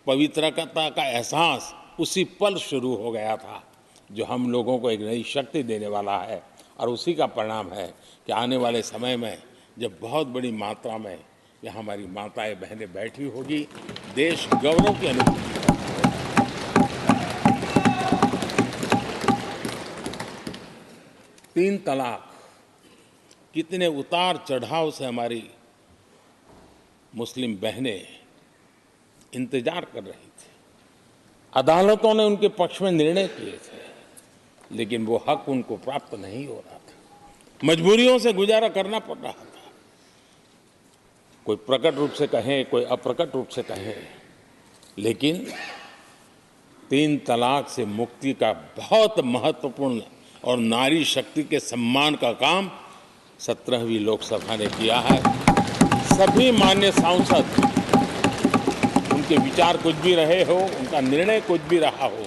पवित्रता का एहसास उसी पल शुरू हो गया था, जो हम लोगों को एक नई शक्ति देने वाला है, और उसी का परिणाम है कि आने वाले समय में जब बहुत बड़ी मात्रा में यहाँ हमारी माताएं बहनें बैठी होगी, देश गौरव की अनुभूति होगी। 3 तलाक कितने उतार चढ़ाव से हमारी मुस्लिम बहनें इंतजार कर रही थी। अदालतों ने उनके पक्ष में निर्णय किए थे, लेकिन वो हक उनको प्राप्त नहीं हो रहा था। मजबूरियों से गुजारा करना पड़ रहा था। कोई प्रकट रूप से कहे, कोई अप्रकट रूप से कहे, लेकिन 3 तलाक से मुक्ति का बहुत महत्वपूर्ण और नारी शक्ति के सम्मान का काम 17वीं लोकसभा ने किया है। सभी मान्य सांसद, उनके विचार कुछ भी रहे हो, उनका निर्णय कुछ भी रहा हो,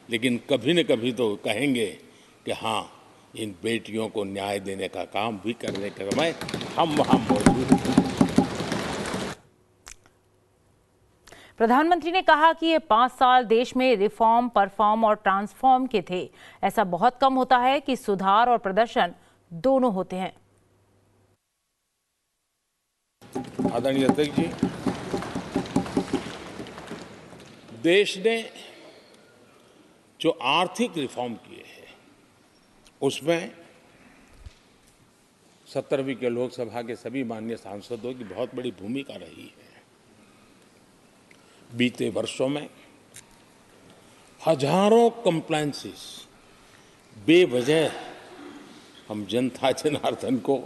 लेकिन कभी न कभी तो कहेंगे कि हाँ, इन बेटियों को न्याय देने का काम भी करने के समय हम वहां मौजूद हैं। प्रधानमंत्री ने कहा कि ये 5 साल देश में रिफॉर्म, परफॉर्म और ट्रांसफॉर्म के थे। ऐसा बहुत कम होता है कि सुधार और प्रदर्शन दोनों होते हैं। आदरणीय अध्यक्ष जी, देश ने जो आर्थिक रिफॉर्म किए हैं उसमें 17वीं के लोकसभा के सभी माननीय सांसदों की बहुत बड़ी भूमिका रही है। बीते वर्षों में हजारों कंप्लायंसेस बेवजह हम जनता जनार्दन को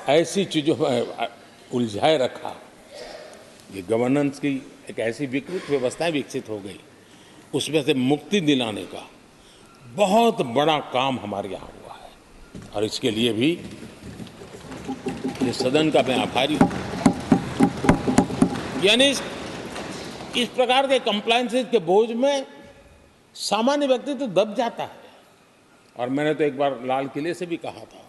ऐसी चीजों में उलझाए रखा। ये गवर्नेंस की एक ऐसी विकृत व्यवस्था विकसित हो गई, उसमें से मुक्ति दिलाने का बहुत बड़ा काम हमारे यहाँ हुआ है, और इसके लिए भी ये सदन का मैं आभारी हूँ। यानी इस प्रकार के कंप्लायंसेस के बोझ में सामान्य व्यक्ति तो दब जाता है। और मैंने तो एक बार लाल किले से भी कहा था,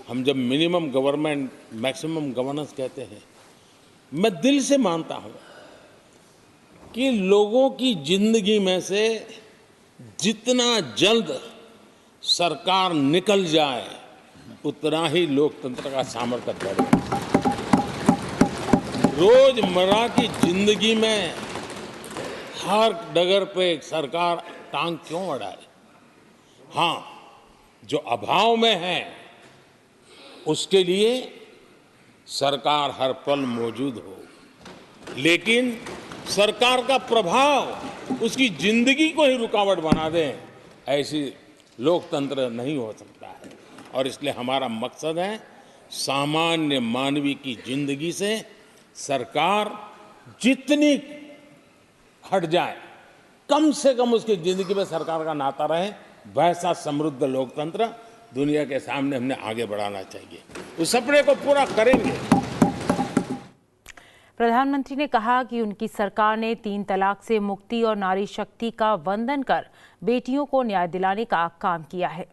हम जब मिनिमम गवर्नमेंट मैक्सिमम गवर्नेंस कहते हैं, मैं दिल से मानता हूं कि लोगों की जिंदगी में से जितना जल्द सरकार निकल जाए उतना ही लोकतंत्र का सामर्थ्य बढ़े। रोजमर्रा की जिंदगी में हर डगर पे सरकार टांग क्यों अड़ाए? हाँ, जो अभाव में है उसके लिए सरकार हर पल मौजूद हो, लेकिन सरकार का प्रभाव उसकी जिंदगी को ही रुकावट बना दे, ऐसी लोकतंत्र नहीं हो सकता है। और इसलिए हमारा मकसद है सामान्य मानवी की जिंदगी से सरकार जितनी हट जाए, कम से कम उसकी जिंदगी में सरकार का नाता रहे, वैसा समृद्ध लोकतंत्र दुनिया के सामने हमने आगे बढ़ाना चाहिए। उस सपने को पूरा करेंगे। प्रधानमंत्री ने कहा कि उनकी सरकार ने 3 तलाक से मुक्ति और नारी शक्ति का वंदन कर बेटियों को न्याय दिलाने का काम किया है।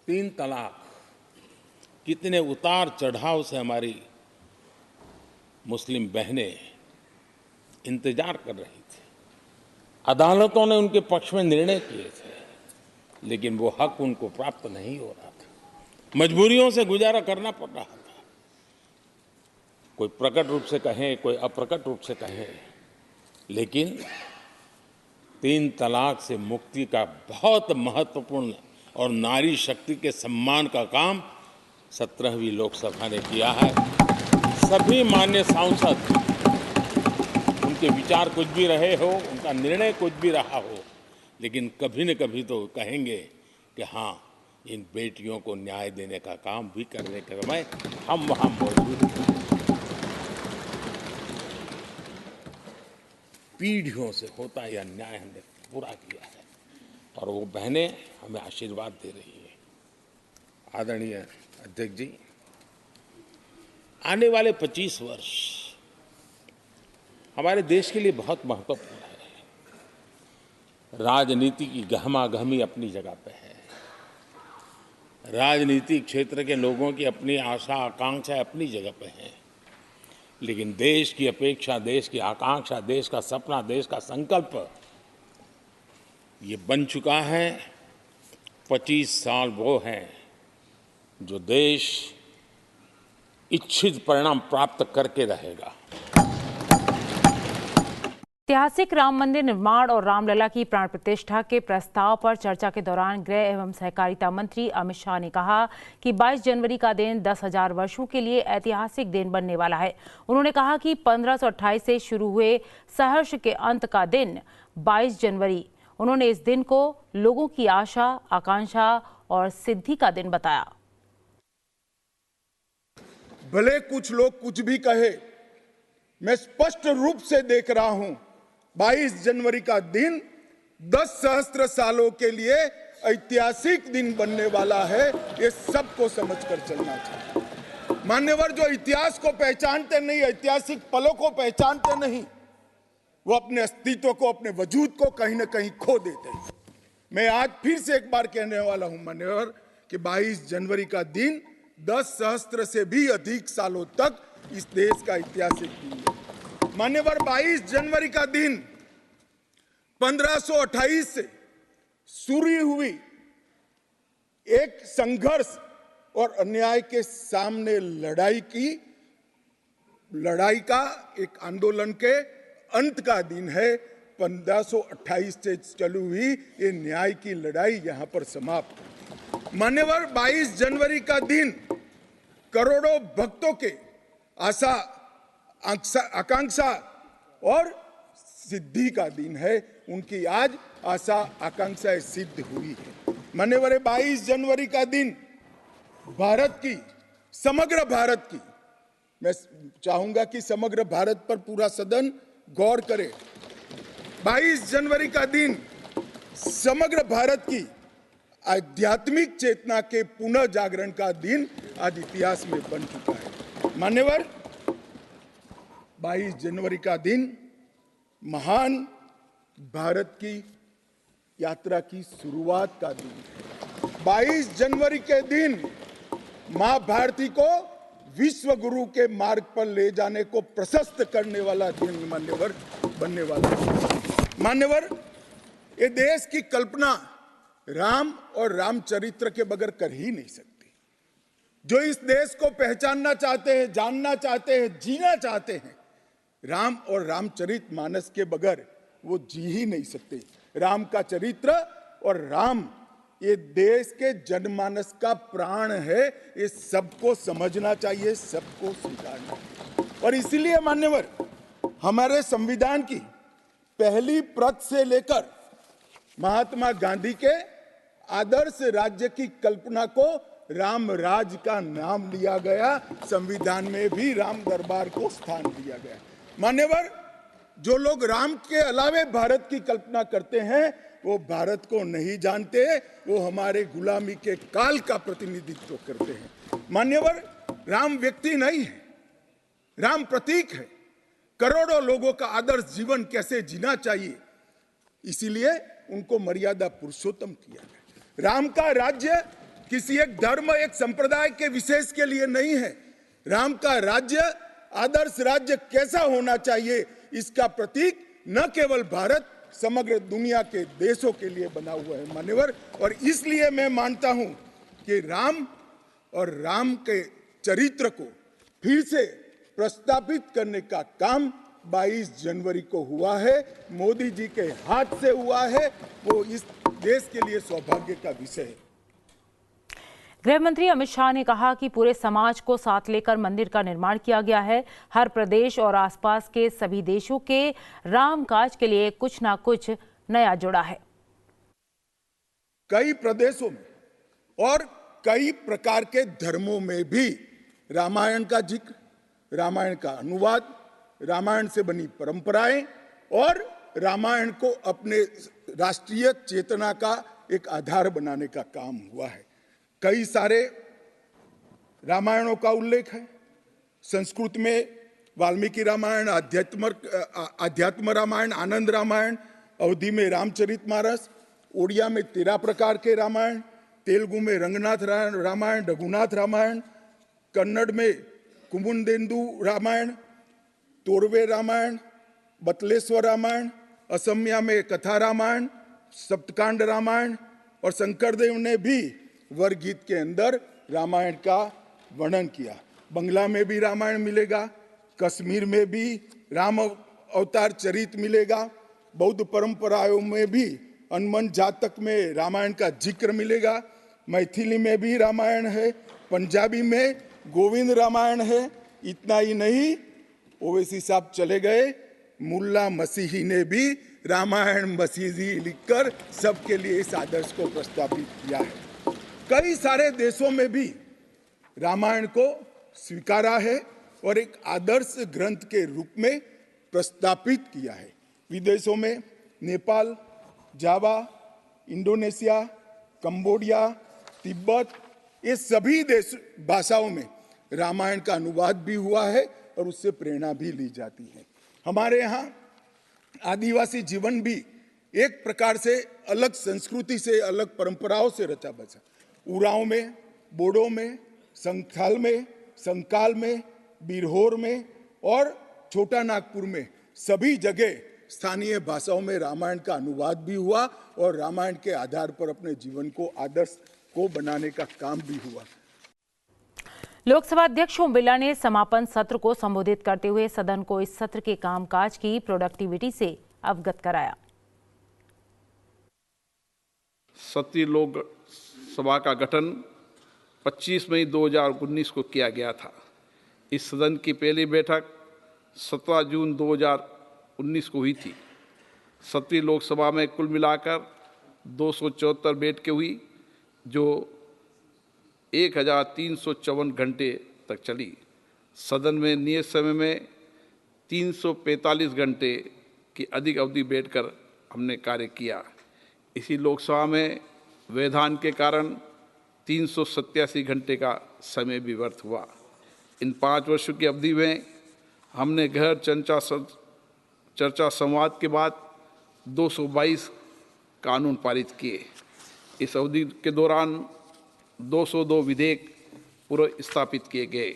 3 तलाक कितने उतार चढ़ाव से हमारी मुस्लिम बहनें इंतजार कर रही थी। अदालतों ने उनके पक्ष में निर्णय किए थे, लेकिन वो हक उनको प्राप्त नहीं हो रहा था। मजबूरियों से गुजारा करना पड़ रहा था। कोई प्रकट रूप से कहे, कोई अप्रकट रूप से कहे, लेकिन 3 तलाक से मुक्ति का बहुत महत्वपूर्ण और नारी शक्ति के सम्मान का काम 17वीं लोकसभा ने किया है। सभी मान्य सांसद, उनके विचार कुछ भी रहे हो, उनका निर्णय कुछ भी रहा हो, लेकिन कभी न कभी तो कहेंगे कि हाँ, इन बेटियों को न्याय देने का काम भी करने के समय हम वहाँ मौजूद हैं। पीढ़ियों से होता यह न्याय हमने पूरा किया है और वो बहनें हमें आशीर्वाद दे रही है। आदरणीय अध्यक्ष जी, आने वाले 25 वर्ष हमारे देश के लिए बहुत महत्वपूर्ण है। राजनीति की गहमागहमी अपनी जगह पे है, राजनीतिक क्षेत्र के लोगों की अपनी आशा आकांक्षा अपनी जगह पे है, लेकिन देश की अपेक्षा, देश की आकांक्षा, देश का सपना, देश का संकल्प ये बन चुका है। 25 साल वो हैं जो देश इच्छित परिणाम प्राप्त करके रहेगा। ऐतिहासिक राम मंदिर निर्माण और रामलला की प्राण प्रतिष्ठा के प्रस्ताव पर चर्चा के दौरान गृह एवं सहकारिता मंत्री अमित शाह ने कहा कि 22 जनवरी का दिन 10,000 वर्षों के लिए ऐतिहासिक दिन बनने वाला है। उन्होंने कहा कि 1528 से शुरू हुए सहर्ष के अंत का दिन 22 जनवरी, उन्होंने इस दिन को लोगों की आशा, आकांक्षा और सिद्धि का दिन बताया। भले कुछ लोग कुछ भी कहे, मैं स्पष्ट रूप से देख रहा हूं 22 जनवरी का दिन 10 सहस्त्र सालों के लिए ऐतिहासिक दिन बनने वाला है। ये सबको समझकर चलना चाहिए। मान्यवर जो इतिहास को पहचानते नहीं, ऐतिहासिक पलों को पहचानते नहीं, वो अपने अस्तित्व को, अपने वजूद को कहीं ना कहीं खो देते हैं। मैं आज फिर से एक बार कहने वाला हूं मान्यवर कि 22 जनवरी का दिन 10 सहस्त्र से भी अधिक सालों तक इस देश का ऐतिहासिक दिन है। मान्यवर 22 जनवरी का दिन 1528 से शुरू हुई एक संघर्ष और अन्याय के सामने लड़ाई का एक आंदोलन के अंत का दिन है। 1528 से चली हुई ये न्याय की लड़ाई यहां पर समाप्त। मान्यवर 22 जनवरी का दिन करोड़ों भक्तों के आशा, आकांक्षा और सिद्धि का दिन है। उनकी आज आशा आकांक्षाएं सिद्ध हुई है। मान्यवर 22 जनवरी का दिन भारत की, समग्र भारत की, मैं चाहूंगा कि समग्र भारत पर पूरा सदन गौर करे। 22 जनवरी का दिन समग्र भारत की आध्यात्मिक चेतना के पुनः जागरण का दिन आज इतिहास में बन चुका है। मान्यवर 22 जनवरी का दिन महान भारत की यात्रा की शुरुआत का दिन है। 22 जनवरी के दिन मां भारती को विश्व गुरु के मार्ग पर ले जाने को प्रशस्त करने वाला दिन मान्यवर बनने वाला है। मान्यवर ये देश की कल्पना राम और रामचरित्र के बगैर कर ही नहीं सकती। जो इस देश को पहचानना चाहते हैं, जानना चाहते हैं, जीना चाहते हैं, राम और रामचरित मानस के बगैर वो जी ही नहीं सकते। राम का चरित्र और राम ये देश के जनमानस का प्राण है। ये सबको समझना चाहिए, सबको स्वीकारना चाहिए। और इसीलिए मान्यवर हमारे संविधान की पहली प्रत से लेकर महात्मा गांधी के आदर्श राज्य की कल्पना को राम राज का नाम दिया गया। संविधान में भी राम दरबार को स्थान दिया गया। मान्यवर जो लोग राम के अलावे भारत की कल्पना करते हैं वो भारत को नहीं जानते, वो हमारे गुलामी के काल का प्रतिनिधित्व करते हैं। मान्यवर राम व्यक्ति नहीं है, राम प्रतीक है। करोड़ों लोगों का आदर्श जीवन कैसे जीना चाहिए, इसीलिए उनको मर्यादा पुरुषोत्तम किया गया। राम का राज्य किसी एक धर्म, एक संप्रदाय के विशेष के लिए नहीं है। राम का राज्य, आदर्श राज्य कैसा होना चाहिए, इसका प्रतीक न केवल भारत, समग्र दुनिया के देशों के लिए बना हुआ है मान्यवर। और इसलिए मैं मानता हूं कि राम और राम के चरित्र को फिर से प्रस्तावित करने का काम 22 जनवरी को हुआ है, मोदी जी के हाथ से हुआ है, वो इस देश के लिए सौभाग्य का विषय है। गृह मंत्री अमित शाह ने कहा कि पूरे समाज को साथ लेकर मंदिर का निर्माण किया गया है। हर प्रदेश और आसपास के सभी देशों के रामकाज के लिए कुछ ना कुछ नया जुड़ा है। कई प्रदेशों में और कई प्रकार के धर्मों में भी रामायण का जिक्र, रामायण का अनुवाद, रामायण से बनी परंपराएं और रामायण को अपने राष्ट्रीय चेतना का एक आधार बनाने का काम हुआ है। कई सारे रामायणों का उल्लेख है। संस्कृत में वाल्मीकि रामायण, अध्यात्म रामायण, आनंद रामायण, अवधी में रामचरितमानस, ओडिया में 13 प्रकार के रामायण, तेलुगु में रंगनाथ रामायण, रघुनाथ रामायण, कन्नड़ में कुमुदेंदु रामायण, तोरवे रामायण, बतलेश्वर रामायण, असमिया में कथा रामायण, सप्तकांड रामायण और शंकरदेव ने भी वरगीत के अंदर रामायण का वर्णन किया। बंगला में भी रामायण मिलेगा, कश्मीर में भी राम अवतार चरित मिलेगा, बौद्ध परंपराओं में भी हनुमान जातक में रामायण का जिक्र मिलेगा, मैथिली में भी रामायण है, पंजाबी में गोविंद रामायण है। इतना ही नहीं, ओवैसी साहब चले गए, मुल्ला मसीही ने भी रामायण मसीही लिखकर सबके लिए इस आदर्श को प्रस्तावित किया है। कई सारे देशों में भी रामायण को स्वीकारा है और एक आदर्श ग्रंथ के रूप में प्रस्तावित किया है। विदेशों में नेपाल, जावा, इंडोनेशिया, कंबोडिया, तिब्बत, ये सभी देश भाषाओं में रामायण का अनुवाद भी हुआ है और उससे प्रेरणा भी ली जाती है। हमारे यहाँ आदिवासी जीवन भी एक प्रकार से अलग संस्कृति से, अलग परंपराओं से रचा बचा। उरांव में, बोडो में, संथाल में, संकाल में, बिरहोर में और छोटा नागपुर में सभी जगह स्थानीय भाषाओं में रामायण का अनुवाद भी हुआ और रामायण के आधार पर अपने जीवन को आदर्श को बनाने का काम भी हुआ। लोकसभा अध्यक्ष ओम बिरला ने समापन सत्र को संबोधित करते हुए सदन को इस सत्र के कामकाज की प्रोडक्टिविटी से अवगत कराया। सत्रीय लोकसभा का गठन 25 मई 2019 को किया गया था। इस सदन की पहली बैठक 17 जून 2019 को हुई थी। सत्रीय लोकसभा में कुल मिलाकर 274 बैठकें हुई, जो 1354 घंटे तक चली। सदन में नियत समय में 345 घंटे की अधिक अवधि बैठकर हमने कार्य किया। इसी लोकसभा में व्यवधान के कारण 387 घंटे का समय भी व्यर्थ हुआ। इन 5 वर्षों की अवधि में हमने गहन चर्चा संवाद के बाद 222 कानून पारित किए। इस अवधि के दौरान 202 विधेयक पूर्व स्थापित किए गए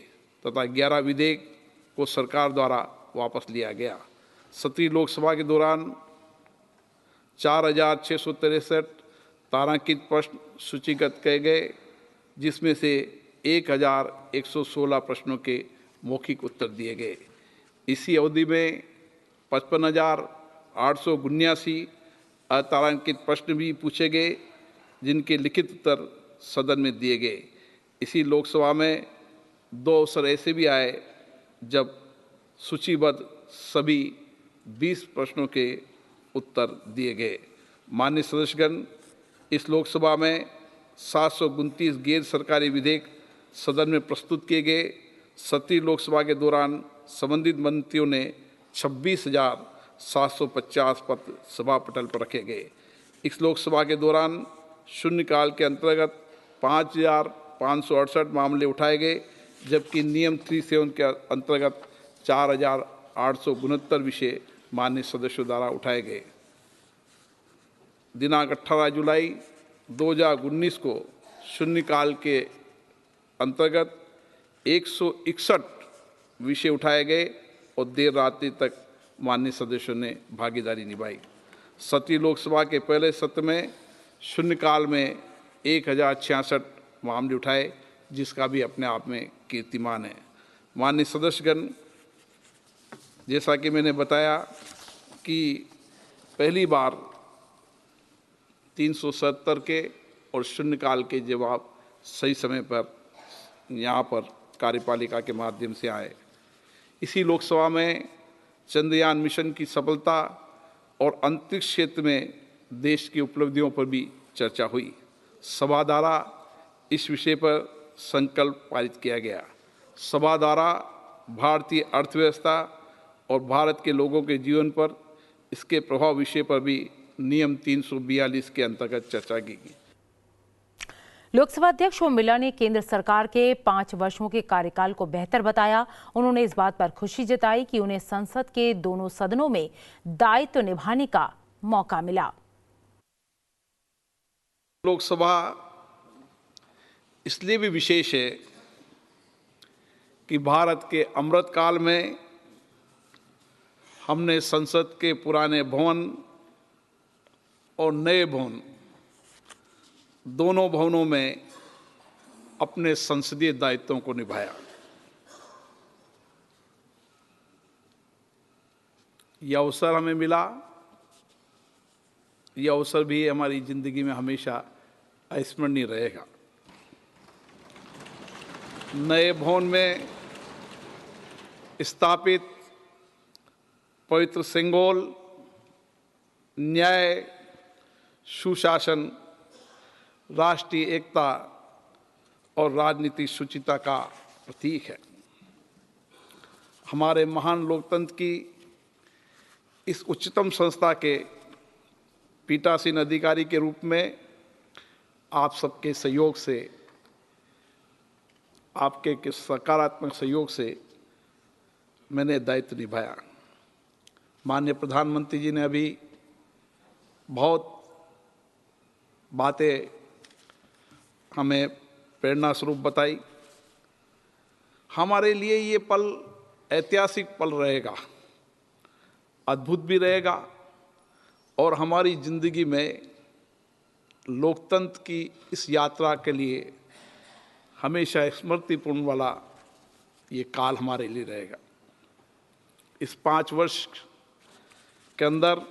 तथा 11 विधेयक को सरकार द्वारा वापस लिया गया। सत्रीय लोकसभा के दौरान 4663 तारांकित प्रश्न सूचीगत किए गए, जिसमें से 1116 प्रश्नों के मौखिक उत्तर दिए गए। इसी अवधि में 55,879 अतारांकित प्रश्न भी पूछे गए, जिनके लिखित उत्तर सदन में दिए गए। इसी लोकसभा में 2 अवसर ऐसे भी आए जब सूचीबद्ध सभी 20 प्रश्नों के उत्तर दिए गए। माननीय सदस्यगण, इस लोकसभा में 729 गैर सरकारी विधेयक सदन में प्रस्तुत किए गए। सत्रीय लोकसभा के दौरान संबंधित मंत्रियों ने 26,750 पत्र सभा पटल पर रखे गए। इस लोकसभा के दौरान शून्यकाल के अंतर्गत 5,568 मामले उठाए गए, जबकि नियम 37 के अंतर्गत 4,869 विषय माननीय सदस्यों द्वारा उठाए गए। दिनांक 18 जुलाई 2019 को शून्यकाल के अंतर्गत 161 विषय उठाए गए और देर रात्रि तक माननीय सदस्यों ने भागीदारी निभाई। सत्रीय लोकसभा के पहले सत्र में शून्यकाल में 1066 मामले उठाए, जिसका भी अपने आप में कीर्तिमान है। माननीय सदस्यगण, जैसा कि मैंने बताया कि पहली बार 370 के और शून्यकाल के जवाब सही समय पर यहाँ पर कार्यपालिका के माध्यम से आए। इसी लोकसभा में चंद्रयान मिशन की सफलता और अंतरिक्ष क्षेत्र में देश की उपलब्धियों पर भी चर्चा हुई। सभा द्वारा इस विषय पर संकल्प पारित किया गया। सभा द्वारा भारतीय अर्थव्यवस्था और भारत के लोगों के जीवन पर इसके प्रभाव विषय पर भी नियम 342 के अंतर्गत चर्चा की गई। लोकसभा अध्यक्ष ओम बिरला ने केंद्र सरकार के 5 वर्षों के कार्यकाल को बेहतर बताया। उन्होंने इस बात पर खुशी जताई कि उन्हें संसद के दोनों सदनों में दायित्व निभाने का मौका मिला। लोकसभा इसलिए भी विशेष है कि भारत के अमृतकाल में हमने संसद के पुराने भवन और नए भवन दोनों भवनों में अपने संसदीय दायित्वों को निभाया। यह अवसर हमें मिला, यह अवसर भी हमारी जिंदगी में हमेशा अविस्मरणीय रहेगा। नए भवन में स्थापित पवित्र सिंगोल न्याय, सुशासन, राष्ट्रीय एकता और राजनीतिक शुचिता का प्रतीक है। हमारे महान लोकतंत्र की इस उच्चतम संस्था के पीठासीन अधिकारी के रूप में आप सबके सहयोग से, आपके सकारात्मक सहयोग से मैंने दायित्व निभाया। माननीय प्रधानमंत्री जी ने अभी बहुत बातें हमें प्रेरणा स्वरूप बताई। हमारे लिए ये पल ऐतिहासिक पल रहेगा, अद्भुत भी रहेगा और हमारी जिंदगी में लोकतंत्र की इस यात्रा के लिए हमेशा स्मृतिपूर्ण वाला ये काल हमारे लिए रहेगा। इस 5 वर्ष के अंदर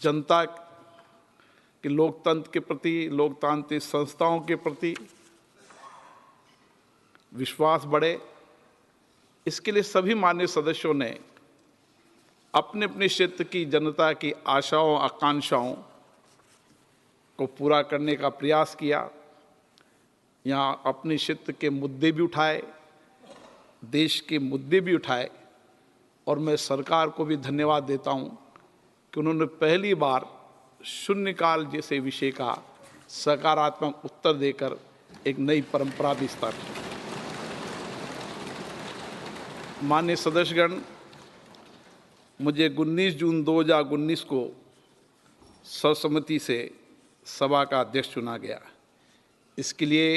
जनता के लोकतंत्र के प्रति, लोकतांत्रिक संस्थाओं के प्रति विश्वास बढ़े, इसके लिए सभी माननीय सदस्यों ने अपने अपने क्षेत्र की जनता की आशाओं, आकांक्षाओं को पूरा करने का प्रयास किया। यहाँ अपने क्षेत्र के मुद्दे भी उठाए, देश के मुद्दे भी उठाए और मैं सरकार को भी धन्यवाद देता हूँ कि उन्होंने पहली बार शून्यकाल जैसे विषय का सकारात्मक उत्तर देकर एक नई परंपरा भी स्थापित की। माननीय सदस्यगण, मुझे 19 जून 2019 को सर्वसम्मति से सभा का अध्यक्ष चुना गया। इसके लिए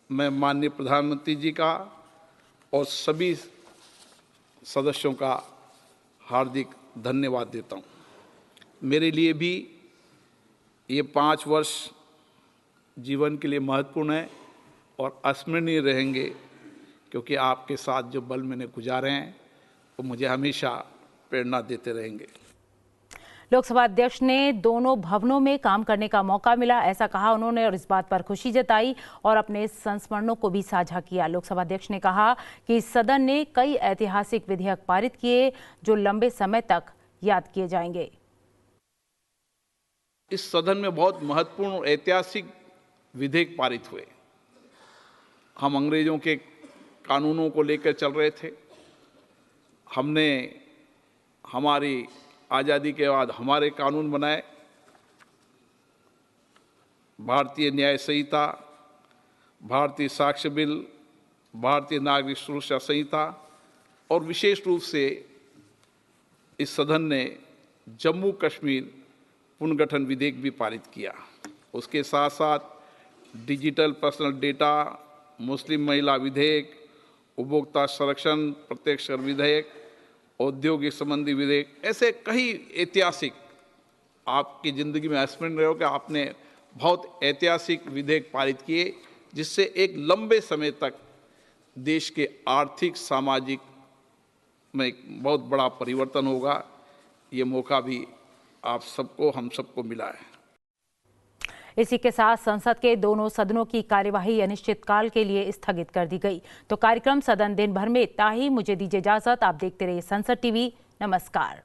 मैं माननीय प्रधानमंत्री जी का और सभी सदस्यों का हार्दिक धन्यवाद देता हूँ। मेरे लिए भी ये 5 वर्ष जीवन के लिए महत्वपूर्ण है और अविस्मरणीय रहेंगे, क्योंकि आपके साथ जो पल मैंने गुजारे हैं वो मुझे हमेशा प्रेरणा देते रहेंगे। लोकसभा अध्यक्ष ने दोनों भवनों में काम करने का मौका मिला, ऐसा कहा उन्होंने और इस बात पर खुशी जताई और अपने संस्मरणों को भी साझा किया। लोकसभा अध्यक्ष ने कहा कि इस सदन ने कई ऐतिहासिक विधेयक पारित किए जो लंबे समय तक याद किए जाएंगे। इस सदन में बहुत महत्वपूर्ण ऐतिहासिक विधेयक पारित हुए। हम अंग्रेजों के कानूनों को लेकर चल रहे थे। हमने हमारी आज़ादी के बाद हमारे कानून बनाए, भारतीय न्याय संहिता, भारतीय साक्ष्य बिल, भारतीय नागरिक सुरक्षा संहिता और विशेष रूप से इस सदन ने जम्मू कश्मीर पुनर्गठन विधेयक भी पारित किया। उसके साथ साथ डिजिटल पर्सनल डेटा, मुस्लिम महिला विधेयक, उपभोक्ता संरक्षण प्रत्यक्ष कर विधेयक, औद्योगिक संबंधी विधेयक, ऐसे कई ऐतिहासिक, आपकी ज़िंदगी में स्मरण रहे हो कि आपने बहुत ऐतिहासिक विधेयक पारित किए, जिससे एक लंबे समय तक देश के आर्थिक, सामाजिक में एक बहुत बड़ा परिवर्तन होगा। ये मौका भी आप सबको, हम सबको मिला है। इसी के साथ संसद के दोनों सदनों की कार्यवाही अनिश्चितकाल के लिए स्थगित कर दी गई। तो कार्यक्रम सदन दिन भर में इतना ही। मुझे दीजिए इजाजत। आप देखते रहिए संसद टीवी। नमस्कार।